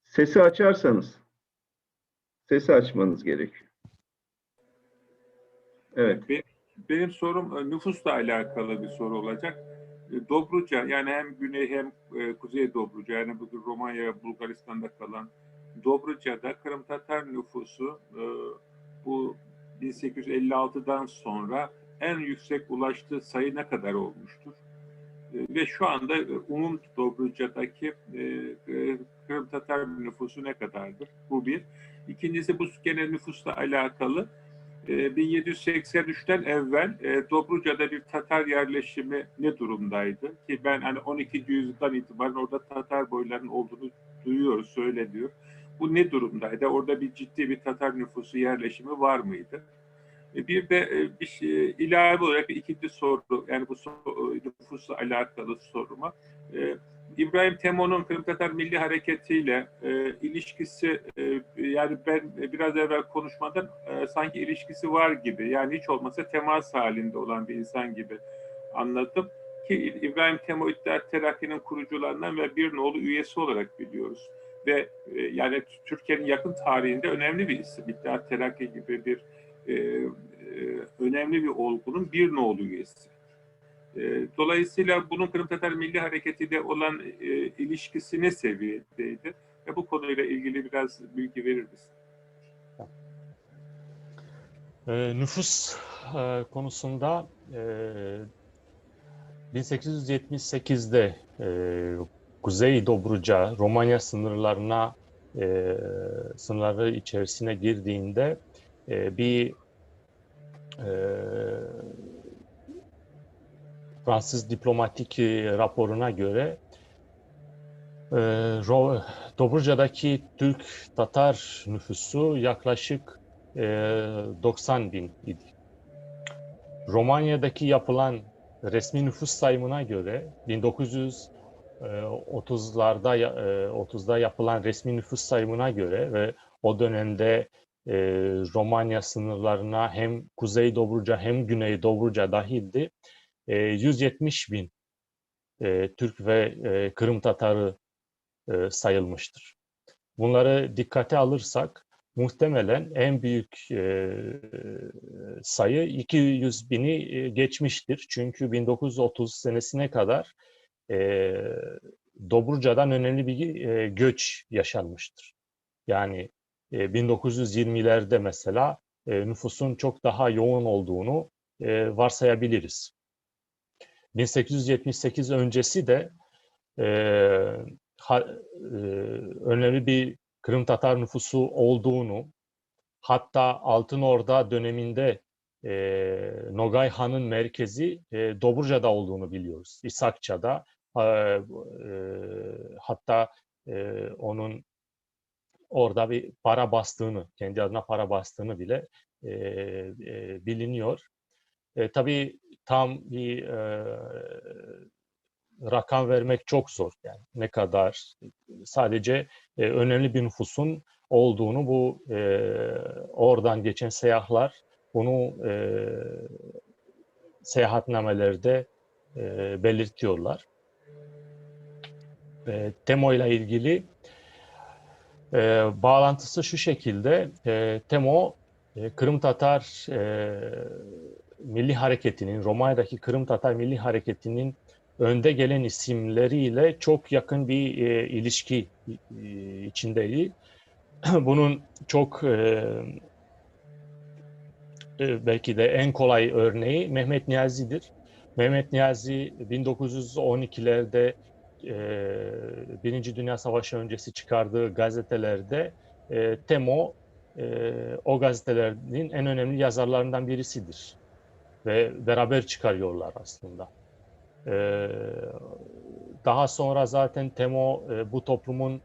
Sesi açarsanız. Sesi açmanız gerekiyor. Evet. Benim sorum nüfusla alakalı bir soru olacak. Dobruca, yani hem Güney hem Kuzey Dobruca, yani bugün Romanya, Bulgaristan'da kalan Dobruca'da Kırım Tatar nüfusu bu 1856'dan sonra en yüksek ulaştığı sayı ne kadar olmuştur? Ve şu anda umum Dobruca'daki Kırım Tatar nüfusu ne kadardır? Bu bir. İkincisi, bu gene nüfusla alakalı. 1783'ten evvel Dobruca'da bir Tatar yerleşimi ne durumdaydı? Ki ben hani 12. yüzyıldan itibaren orada Tatar boylarının olduğunu duyuyoruz, söyleniyor. Bu ne durumdaydı? Orada ciddi bir Tatar nüfusu yerleşimi var mıydı? Bir de ilave olarak ikinci soru, yani bu nüfusla alakalı soruma. İbrahim Temo'nun Kırım Tatar Milli Hareketi ile ilişkisi, yani ben biraz evvel konuşmadan sanki ilişkisi var gibi, yani hiç olmasa temas halinde olan bir insan gibi anladım. Ki İbrahim Temo İttihat Terakki'nin kurucularından ve bir nolu üyesi olarak biliyoruz. Ve yani Türkiye'nin yakın tarihinde önemli bir isim. İttihat Terakki gibi bir önemli bir olgunun bir nolu üyesi. Dolayısıyla bunun Kırım Tatar Milli Hareketi ile olan ilişkisi ne seviyedeydi? Ve bu konuyla ilgili biraz bilgi verir misin? Nüfus konusunda 1878'de Kuzey Dobruca Romanya sınırları içerisine girdiğinde bir Fransız diplomatik raporuna göre Dobruca'daki Türk-Tatar nüfusu yaklaşık 90 bin idi. Romanya'daki yapılan resmi nüfus sayımına göre 1930'da yapılan resmi nüfus sayımına göre ve o dönemde Romanya sınırlarına hem Kuzey Dobruca hem Güney Dobruca dahildi. 170 bin Türk ve Kırım Tatarı sayılmıştır. Bunları dikkate alırsak muhtemelen en büyük sayı 200 bini geçmiştir. Çünkü 1930 senesine kadar Dobruca'dan önemli bir göç yaşanmıştır. Yani 1920'lerde mesela nüfusun çok daha yoğun olduğunu varsayabiliriz. 1878 öncesi de önemli bir Kırım Tatar nüfusu olduğunu, hatta Altın Orda döneminde Nogay Han'ın merkezi Dobruca'da olduğunu biliyoruz. İshakça'da, hatta onun orada bir para bastığını, kendi adına para bastığını bile biliniyor. Tabii tam bir rakam vermek çok zor. Yani ne kadar, sadece önemli bir nüfusun olduğunu bu oradan geçen seyyahlar bunu seyahatnamelerde belirtiyorlar. Temo ile ilgili bağlantısı şu şekilde: Temo Kırım Tatar Milli Hareketi'nin, Romanya'daki Kırım Tatar Milli Hareketi'nin önde gelen isimleriyle çok yakın bir ilişki içindeydi. Bunun çok belki de en kolay örneği Mehmet Niyazi'dir. Mehmet Niyazi 1912'lerde Birinci Dünya Savaşı öncesi çıkardığı gazetelerde Temo o gazetelerin en önemli yazarlarından birisidir. Ve beraber çıkarıyorlar aslında. Daha sonra zaten Temo bu toplumun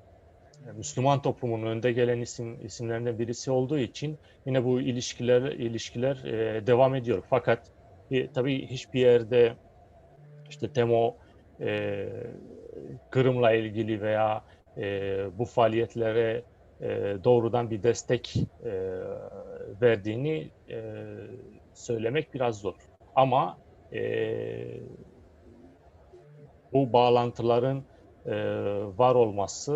Müslüman toplumunun önde gelen isimlerinden birisi olduğu için yine bu ilişkiler devam ediyor. Fakat tabii hiçbir yerde işte Temo Kırım'la ilgili veya bu faaliyetlere doğrudan bir destek verdiğini söylemek biraz zor. Ama bu bağlantıların var olması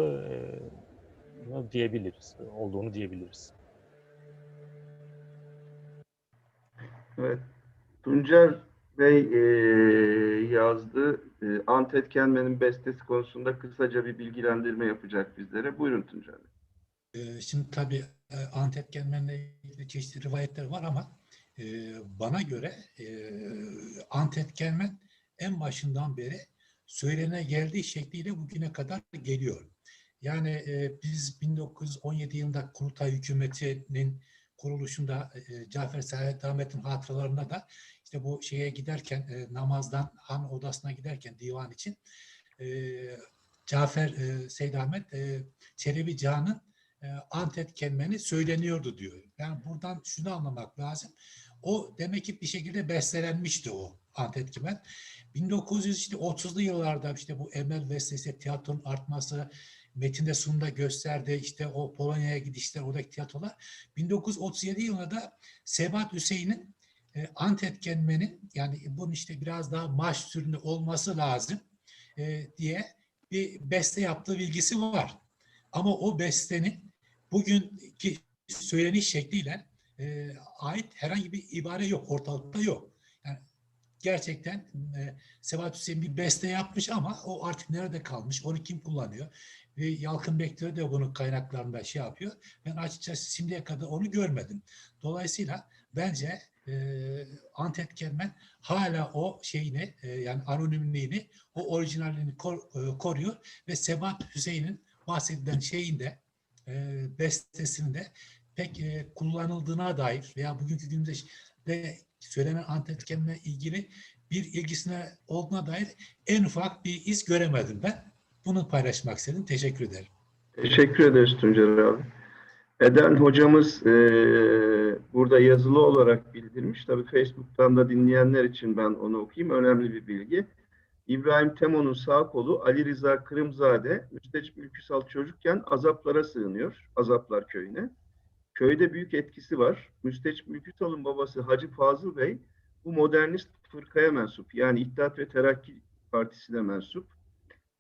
olduğunu diyebiliriz. Evet. Tuncer Bey yazdı. Ant Etkenmen'in bestesi konusunda kısaca bir bilgilendirme yapacak bizlere. Buyurun Tuncer Bey. Şimdi tabii Ant Etkenmen'le ilgili çeşitli rivayetler var ama bana göre Ant Etkenmen en başından beri söylene geldiği şekliyle bugüne kadar geliyor. Yani biz 1917 yılında Kurultay Hükümeti'nin kuruluşunda Cafer Saadettin'in hatıralarında da işte bu şeye giderken namazdan han odasına giderken divan için Cafer Seydahmet Çelebi Can'ın Ant Etkenmen'i söyleniyordu diyor. Yani buradan şunu anlamak lazım. O demek ki bir şekilde bestelenmişti o Ant Etkenmen. 1930'lu yıllarda işte bu Emel Bestesi, tiyatronun artması, metinde sunumda gösterdi, işte o Polonya'ya gidişler, oradaki tiyatrolar. 1937 yılında da Sebat Hüseyin'in Ant Etkenmen'in, yani bunun işte biraz daha marş türünde olması lazım diye bir beste yaptığı bilgisi var. Ama o bestenin bugünkü söyleniş şekliyle ait herhangi bir ibare yok, ortalıkta yok. Yani gerçekten Sebat Hüseyin bir beste yapmış ama o artık nerede kalmış, onu kim kullanıyor? Ve Yalkın Bektaş de bunun kaynaklarında şey yapıyor. Ben açıkçası şimdiye kadar onu görmedim. Dolayısıyla bence Ant Etkenmen hala o şeyini, yani anonimliğini, o orijinalliğini koruyor ve Sebat Hüseyin'in bahsedilen şeyinde, bestesinde pek kullanıldığına dair veya bugünkü günde söylenen Ant Etkenmen'le ilgili bir ilgisine olduğuna dair en ufak bir iz göremedim ben. Bunu paylaşmak istedim. Teşekkür ederim. Teşekkür ederiz Tuncer abi. Eden hocamız burada yazılı olarak bildirmiş. Tabii Facebook'tan da dinleyenler için ben onu okuyayım. Önemli bir bilgi. İbrahim Temo'nun sağ kolu Ali Rıza Kırımzade, Müstecip Ülküsal çocukken Azaplar'a sığınıyor, Azaplar köyüne. Köyde büyük etkisi var. Müstecip Ülküsal'ın babası Hacı Fazıl Bey, bu modernist fırkaya mensup. Yani İttihat ve Terakki Partisi'ne mensup.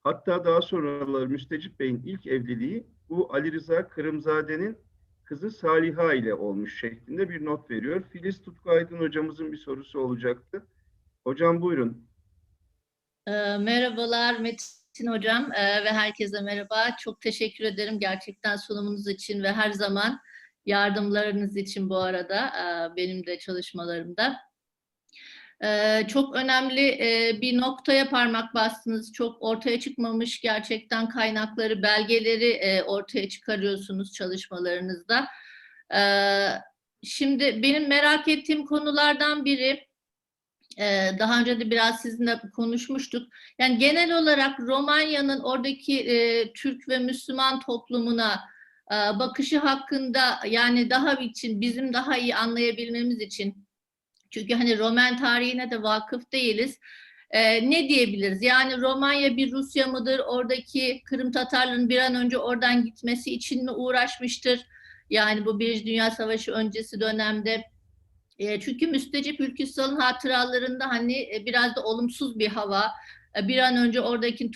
Hatta daha sonraları Müstecip Bey'in ilk evliliği bu Ali Rıza Kırımzade'nin kızı Saliha ile olmuş şeklinde bir not veriyor. Filiz Tutku Aydın hocamızın bir sorusu olacaktı. Hocam buyurun. Merhabalar Metin Hocam ve herkese merhaba. Çok teşekkür ederim gerçekten sunumunuz için ve her zaman yardımlarınız için bu arada benim de çalışmalarımda. Çok önemli bir noktaya parmak bastınız. Çok ortaya çıkmamış gerçekten kaynakları, belgeleri ortaya çıkarıyorsunuz çalışmalarınızda. Şimdi benim merak ettiğim konulardan biri, daha önce de biraz sizinle konuşmuştuk. Yani genel olarak Romanya'nın oradaki Türk ve Müslüman toplumuna bakışı hakkında, yani bizim daha iyi anlayabilmemiz için, çünkü hani Roman tarihine de vakıf değiliz. Ne diyebiliriz? Yani Romanya bir Rusya mıdır? Oradaki Kırım Tatarların bir an önce oradan gitmesi için mi uğraşmıştır? Yani bu Birinci Dünya Savaşı öncesi dönemde. Çünkü Müstecip Ülküsal'ın hatıralarında hani biraz da olumsuz bir hava. Bir an önce oradaki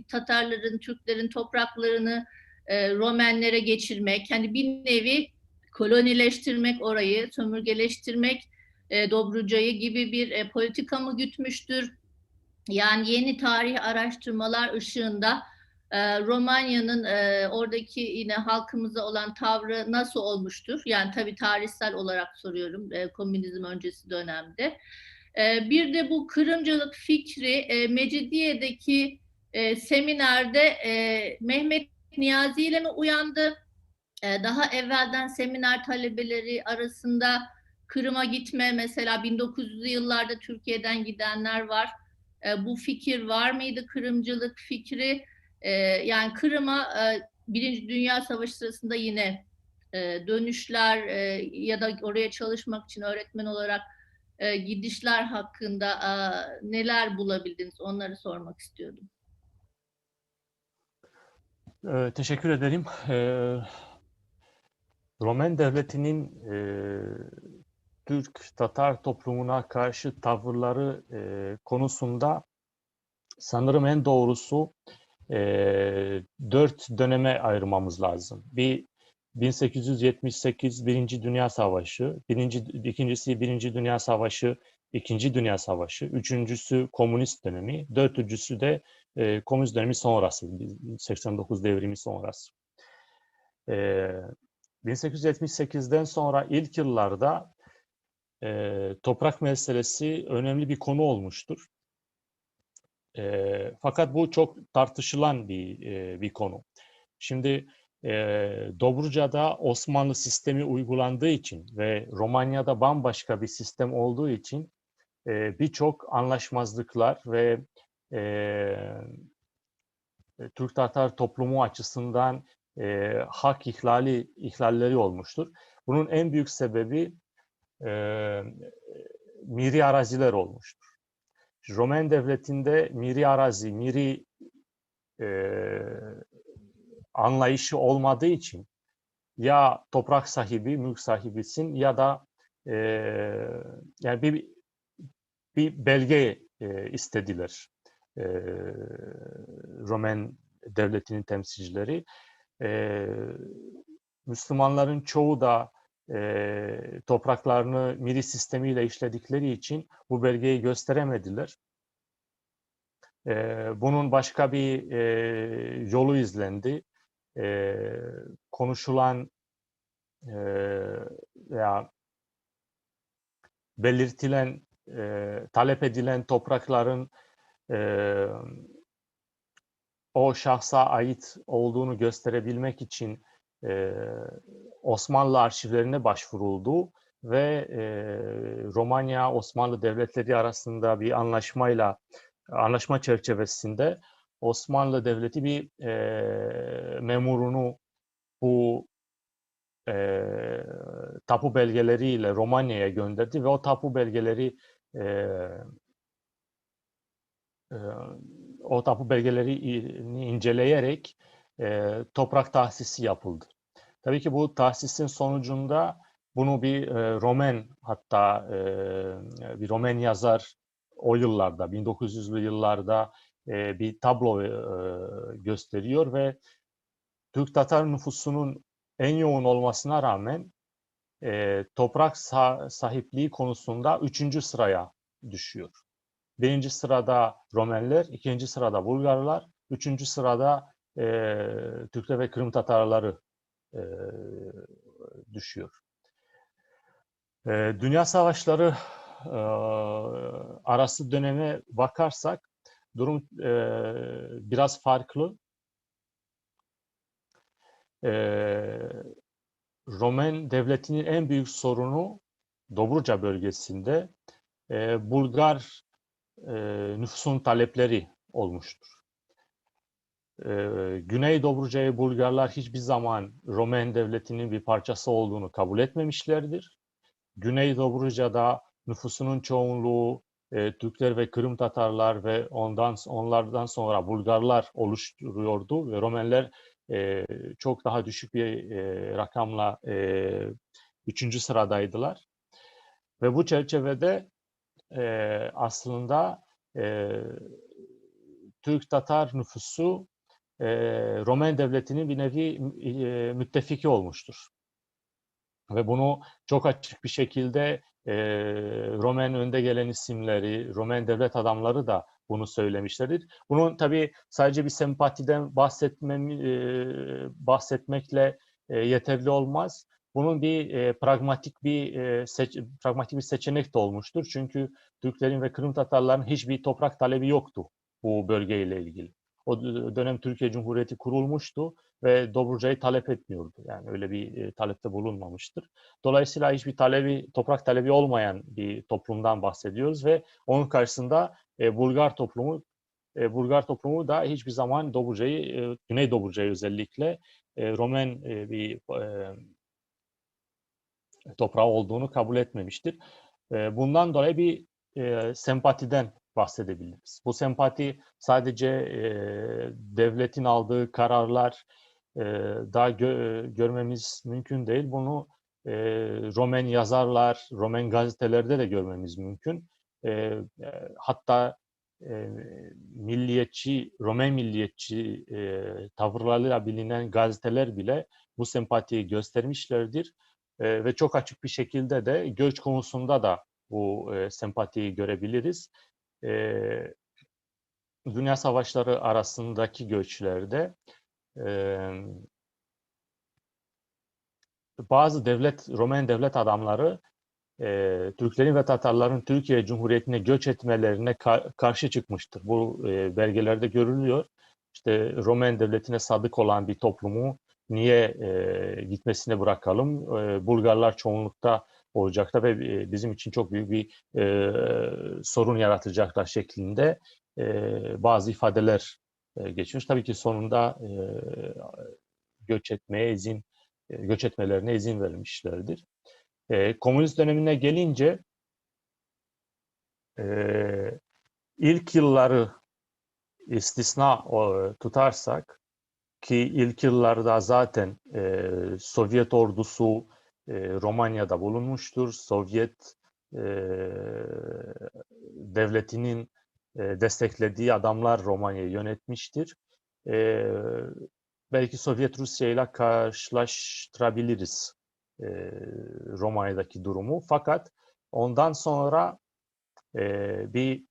Tatarların, Türklerin topraklarını Romenlere geçirmek, hani bir nevi kolonileştirmek orayı, sömürgeleştirmek, Dobruca'yı gibi bir politika mı gütmüştür? Yani yeni tarih araştırmalar ışığında Romanya'nın oradaki yine halkımıza olan tavrı nasıl olmuştur? Yani tabii tarihsel olarak soruyorum, komünizm öncesi dönemde. Bir de bu Kırımcılık fikri Mecidiye'deki seminerde Mehmet Niyazi ile mi uyandı? Daha evvelden seminer talebeleri arasında Kırım'a gitme, mesela 1900'lü yıllarda Türkiye'den gidenler var. Bu fikir var mıydı, Kırımcılık fikri? Yani Kırım'a Birinci Dünya Savaşı sırasında yine dönüşler ya da oraya çalışmak için öğretmen olarak gidişler hakkında neler bulabildiniz? Onları sormak istiyordum. Teşekkür ederim. Romen Devleti'nin Türk-Tatar toplumuna karşı tavırları konusunda sanırım en doğrusu 4 döneme ayırmamız lazım. Bir 1878 Birinci Dünya Savaşı, ikincisi Birinci Dünya Savaşı, İkinci Dünya Savaşı, üçüncüsü komünist dönemi, dördüncüsü de komünist dönemi sonrası, 89 devrimi sonrası. 1878'den sonra ilk yıllarda toprak meselesi önemli bir konu olmuştur. Fakat bu çok tartışılan bir konu. Şimdi Dobruca'da Osmanlı sistemi uygulandığı için ve Romanya'da bambaşka bir sistem olduğu için birçok anlaşmazlıklar ve Türk-Tatar toplumu açısından hak ihlalleri olmuştur. Bunun en büyük sebebi miri araziler olmuştur. Romen Devleti'nde miri arazi, miri anlayışı olmadığı için ya toprak sahibi, mülk sahibisin ya da yani bir belge istediler Romen Devleti'nin temsilcileri. Müslümanların çoğu da topraklarını miri sistemiyle işledikleri için bu belgeyi gösteremediler. Bunun başka bir yolu izlendi. Konuşulan veya belirtilen, talep edilen toprakların o şahsa ait olduğunu gösterebilmek için Osmanlı arşivlerine başvuruldu ve Romanya-Osmanlı devletleri arasında bir anlaşma çerçevesinde Osmanlı Devleti bir memurunu bu tapu belgeleriyle Romanya'ya gönderdi ve o tapu belgeleri inceleyerek toprak tahsisi yapıldı. Tabii ki bu tahsisin sonucunda bunu bir bir Romen yazar o yıllarda, 1900'lü yıllarda bir tablo gösteriyor ve Türk-Tatar nüfusunun en yoğun olmasına rağmen toprak sahipliği konusunda 3. sıraya düşüyor. 1. sırada Romenler, 2. sırada Bulgarlar, 3. sırada Türkler ve Kırım Tatarları düşüyor. Dünya Savaşları arası döneme bakarsak durum biraz farklı. Romen Devleti'nin en büyük sorunu Dobruca bölgesinde Bulgar nüfusun talepleri olmuştur. Güney Dobruca'yı Bulgarlar hiçbir zaman Romen Devleti'nin bir parçası olduğunu kabul etmemişlerdir. Güney Dobruca'da nüfusunun çoğunluğu Türkler ve Kırım Tatarlar ve onlardan sonra Bulgarlar oluşturuyordu ve Romenler çok daha düşük bir rakamla 3. sıradaydılar. Ve bu çerçevede aslında Türk-Tatar nüfusu Romen Devleti'nin bir nevi müttefiki olmuştur. Ve bunu çok açık bir şekilde Romen önde gelen isimleri, Romen devlet adamları da bunu söylemişlerdir. Bunun tabii sadece bir sempatiden bahsetmekle yeterli olmaz. Bunun bir pragmatik bir seçenek de olmuştur. Çünkü Türklerin ve Kırım Tatarların hiçbir toprak talebi yoktu bu bölgeyle ilgili. O dönem Türkiye Cumhuriyeti kurulmuştu ve Dobruca'yı talep etmiyordu. Yani öyle bir talepte bulunmamıştır. Dolayısıyla hiçbir toprak talebi olmayan bir toplumdan bahsediyoruz ve onun karşısında Bulgar toplumu Bulgar toplumu da hiçbir zaman Dobruca'yı, Güney Dobruca'yı özellikle Romen bir toprağı olduğunu kabul etmemiştir. Bundan dolayı bir sempatiden bahsedebiliriz. Bu sempati sadece devletin aldığı kararlar daha görmemiz mümkün değil. Bunu Romen yazarlar, Romen gazetelerde de görmemiz mümkün. Hatta milliyetçi, Romen milliyetçi tavırlarıyla bilinen gazeteler bile bu sempatiyi göstermişlerdir. Ve çok açık bir şekilde de göç konusunda da bu sempatiyi görebiliriz. Dünya savaşları arasındaki göçlerde bazı Romen devlet adamları Türklerin ve Tatarların Türkiye Cumhuriyeti'ne göç etmelerine karşı çıkmıştır. Bu belgelerde görülüyor. İşte Romen devletine sadık olan bir toplumu niye gitmesine bırakalım? Bulgarlar çoğunlukta olacaklar ve bizim için çok büyük bir sorun yaratacaklar şeklinde bazı ifadeler geçmiş. Tabii ki sonunda göç etmelerine izin verilmişlerdir. Komünist dönemine gelince ilk yılları istisna tutarsak ki ilk yıllarda zaten Sovyet ordusu Romanya'da bulunmuştur. Sovyet devletinin desteklediği adamlar Romanya'yı yönetmiştir. Belki Sovyet Rusya ile karşılaştırabiliriz Romanya'daki durumu. Fakat ondan sonra bir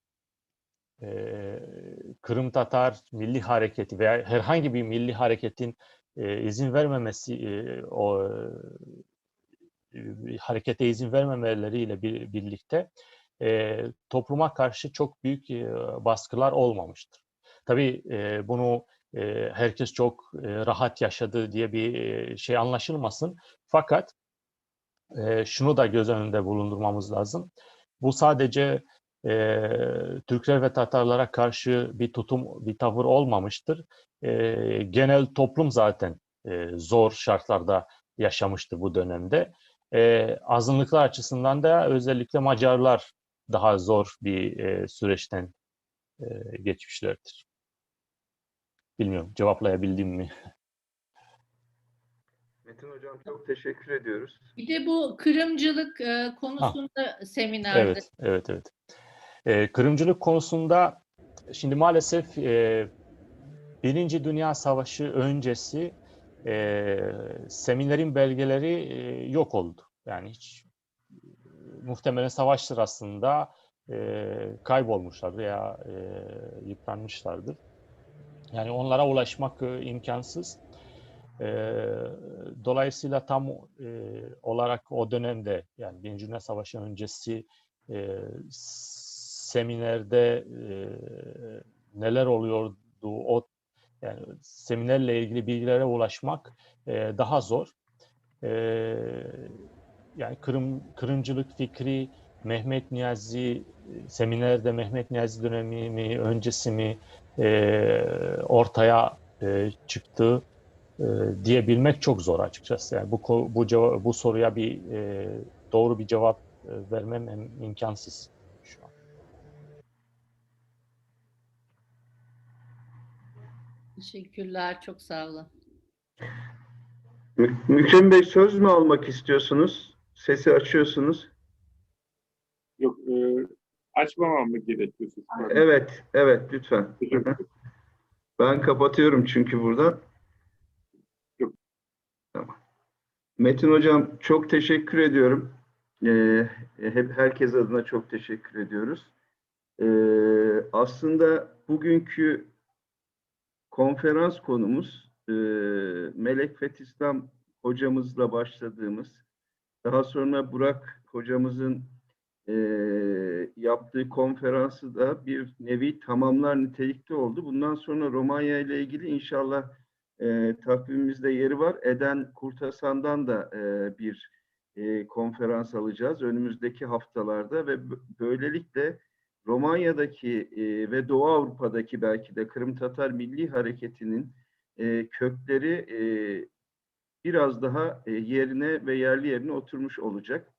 Kırım Tatar milli hareketi veya herhangi bir milli hareketin izin vermemesi, harekete izin vermemeleriyle birlikte topluma karşı çok büyük baskılar olmamıştır. Tabii bunu herkes çok rahat yaşadı diye bir şey anlaşılmasın. Fakat şunu da göz önünde bulundurmamız lazım. Bu sadece Türkler ve Tatarlara karşı bir tavır olmamıştır. Genel toplum zaten zor şartlarda yaşamıştır bu dönemde. Azınlıklar açısından da özellikle Macarlar daha zor bir süreçten geçmişlerdir. Bilmiyorum, cevaplayabildim mi? Metin Hocam çok teşekkür ediyoruz. Bir de bu kırımcılık konusunda seminerde. Evet. Kırımcılık konusunda şimdi maalesef Birinci Dünya Savaşı öncesi seminerin belgeleri yok oldu. Yani hiç muhtemelen savaş sırasında kaybolmuşlar veya yıpranmışlardır. Yani onlara ulaşmak imkansız. Dolayısıyla tam olarak o dönemde yani Birinci Dünya Savaşı öncesi seminerde neler oluyordu yani seminerle ilgili bilgilere ulaşmak daha zor. Yani Kırımcılık fikri Mehmet Niyazi seminerde Mehmet Niyazi dönemi mi öncesi mi ortaya çıktı diyebilmek çok zor açıkçası. Yani bu soruya doğru bir cevap vermem imkansız şu an. Teşekkürler, çok sağ olun. Mükrem Bey söz mü almak istiyorsunuz? Sesi açıyorsunuz. Yok, açmamam mı gerekiyor? Evet lütfen. Ben kapatıyorum çünkü buradan. Yok. Tamam. Metin Hocam çok teşekkür ediyorum. Herkes adına çok teşekkür ediyoruz. Aslında bugünkü konferans konumuz Melek Fethislam hocamızla başladığımız, daha sonra Burak hocamızın yaptığı konferansı da bir nevi tamamlar nitelikte oldu. Bundan sonra Romanya ile ilgili inşallah takvimimizde yeri var. Eden Kurtasan'dan da bir konferans alacağız önümüzdeki haftalarda ve böylelikle Romanya'daki ve Doğu Avrupa'daki belki de Kırım Tatar Milli Hareketi'nin kökleri biraz daha yerine ve yerli yerine oturmuş olacak.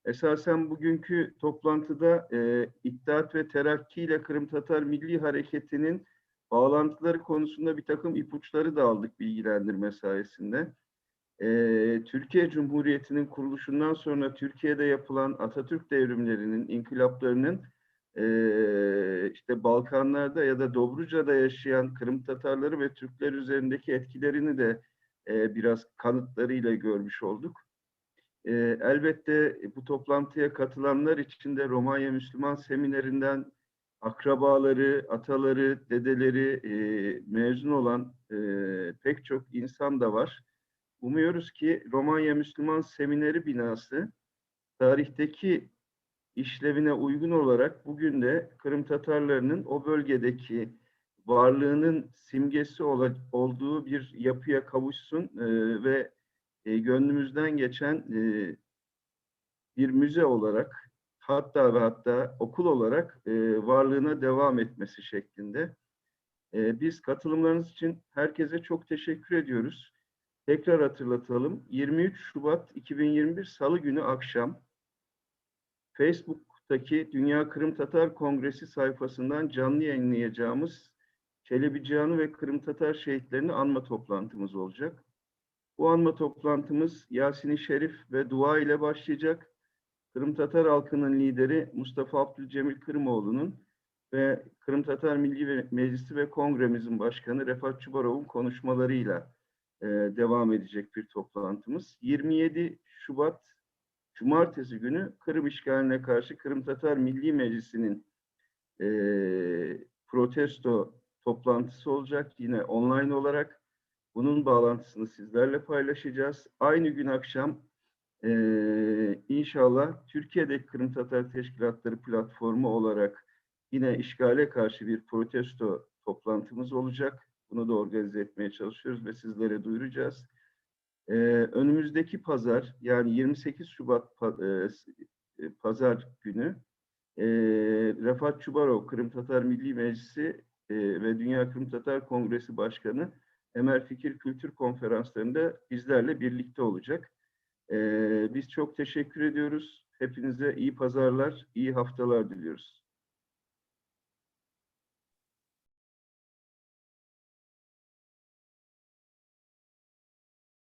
Esasen bugünkü toplantıda İttihat ve Terakki ile Kırım Tatar Milli Hareketi'nin bağlantıları konusunda bir takım ipuçları da aldık bilgilendirme sayesinde. Türkiye Cumhuriyeti'nin kuruluşundan sonra Türkiye'de yapılan Atatürk devrimlerinin, inkılaplarının işte Balkanlarda ya da Dobruca'da yaşayan Kırım Tatarları ve Türkler üzerindeki etkilerini de biraz kanıtlarıyla görmüş olduk. Elbette bu toplantıya katılanlar içinde Romanya Müslüman Seminerinden akrabaları, ataları, dedeleri mezun olan pek çok insan da var. Umuyoruz ki Romanya Müslüman Semineri binası tarihteki işlevine uygun olarak bugün de Kırım Tatarlarının o bölgedeki varlığının simgesi olduğu bir yapıya kavuşsun ve gönlümüzden geçen bir müze olarak hatta okul olarak varlığına devam etmesi şeklinde. Biz katılımlarınız için herkese çok teşekkür ediyoruz. Tekrar hatırlatalım. 23 Şubat 2021 Salı günü akşam Facebook'taki Dünya Kırım Tatar Kongresi sayfasından canlı yayınlayacağımız Çelebi Cihanı ve Kırım Tatar şehitlerini anma toplantımız olacak. Bu anma toplantımız Yasin-i Şerif ve dua ile başlayacak. Kırım Tatar halkının lideri Mustafa Abdülcemil Kırımoğlu'nun ve Kırım Tatar Milli Meclisi ve Kongremizin başkanı Refat Çubarov'un konuşmalarıyla devam edecek bir toplantımız. 27 Şubat Cumartesi günü Kırım işgaline karşı Kırım Tatar Milli Meclisi'nin protesto toplantısı olacak. Yine online olarak bunun bağlantısını sizlerle paylaşacağız. Aynı gün akşam İnşallah Türkiye'deki Kırım Tatar Teşkilatları platformu olarak yine işgale karşı bir protesto toplantımız olacak. Bunu da organize etmeye çalışıyoruz ve sizlere duyuracağız. Önümüzdeki pazar yani 28 Şubat pazar günü Refat Çubarov Kırım Tatar Milli Meclisi ve Dünya Kırım Tatar Kongresi Başkanı Emel Fikir Kültür Konferanslarında bizlerle birlikte olacak. Biz çok teşekkür ediyoruz. Hepinize iyi pazarlar, iyi haftalar diliyoruz.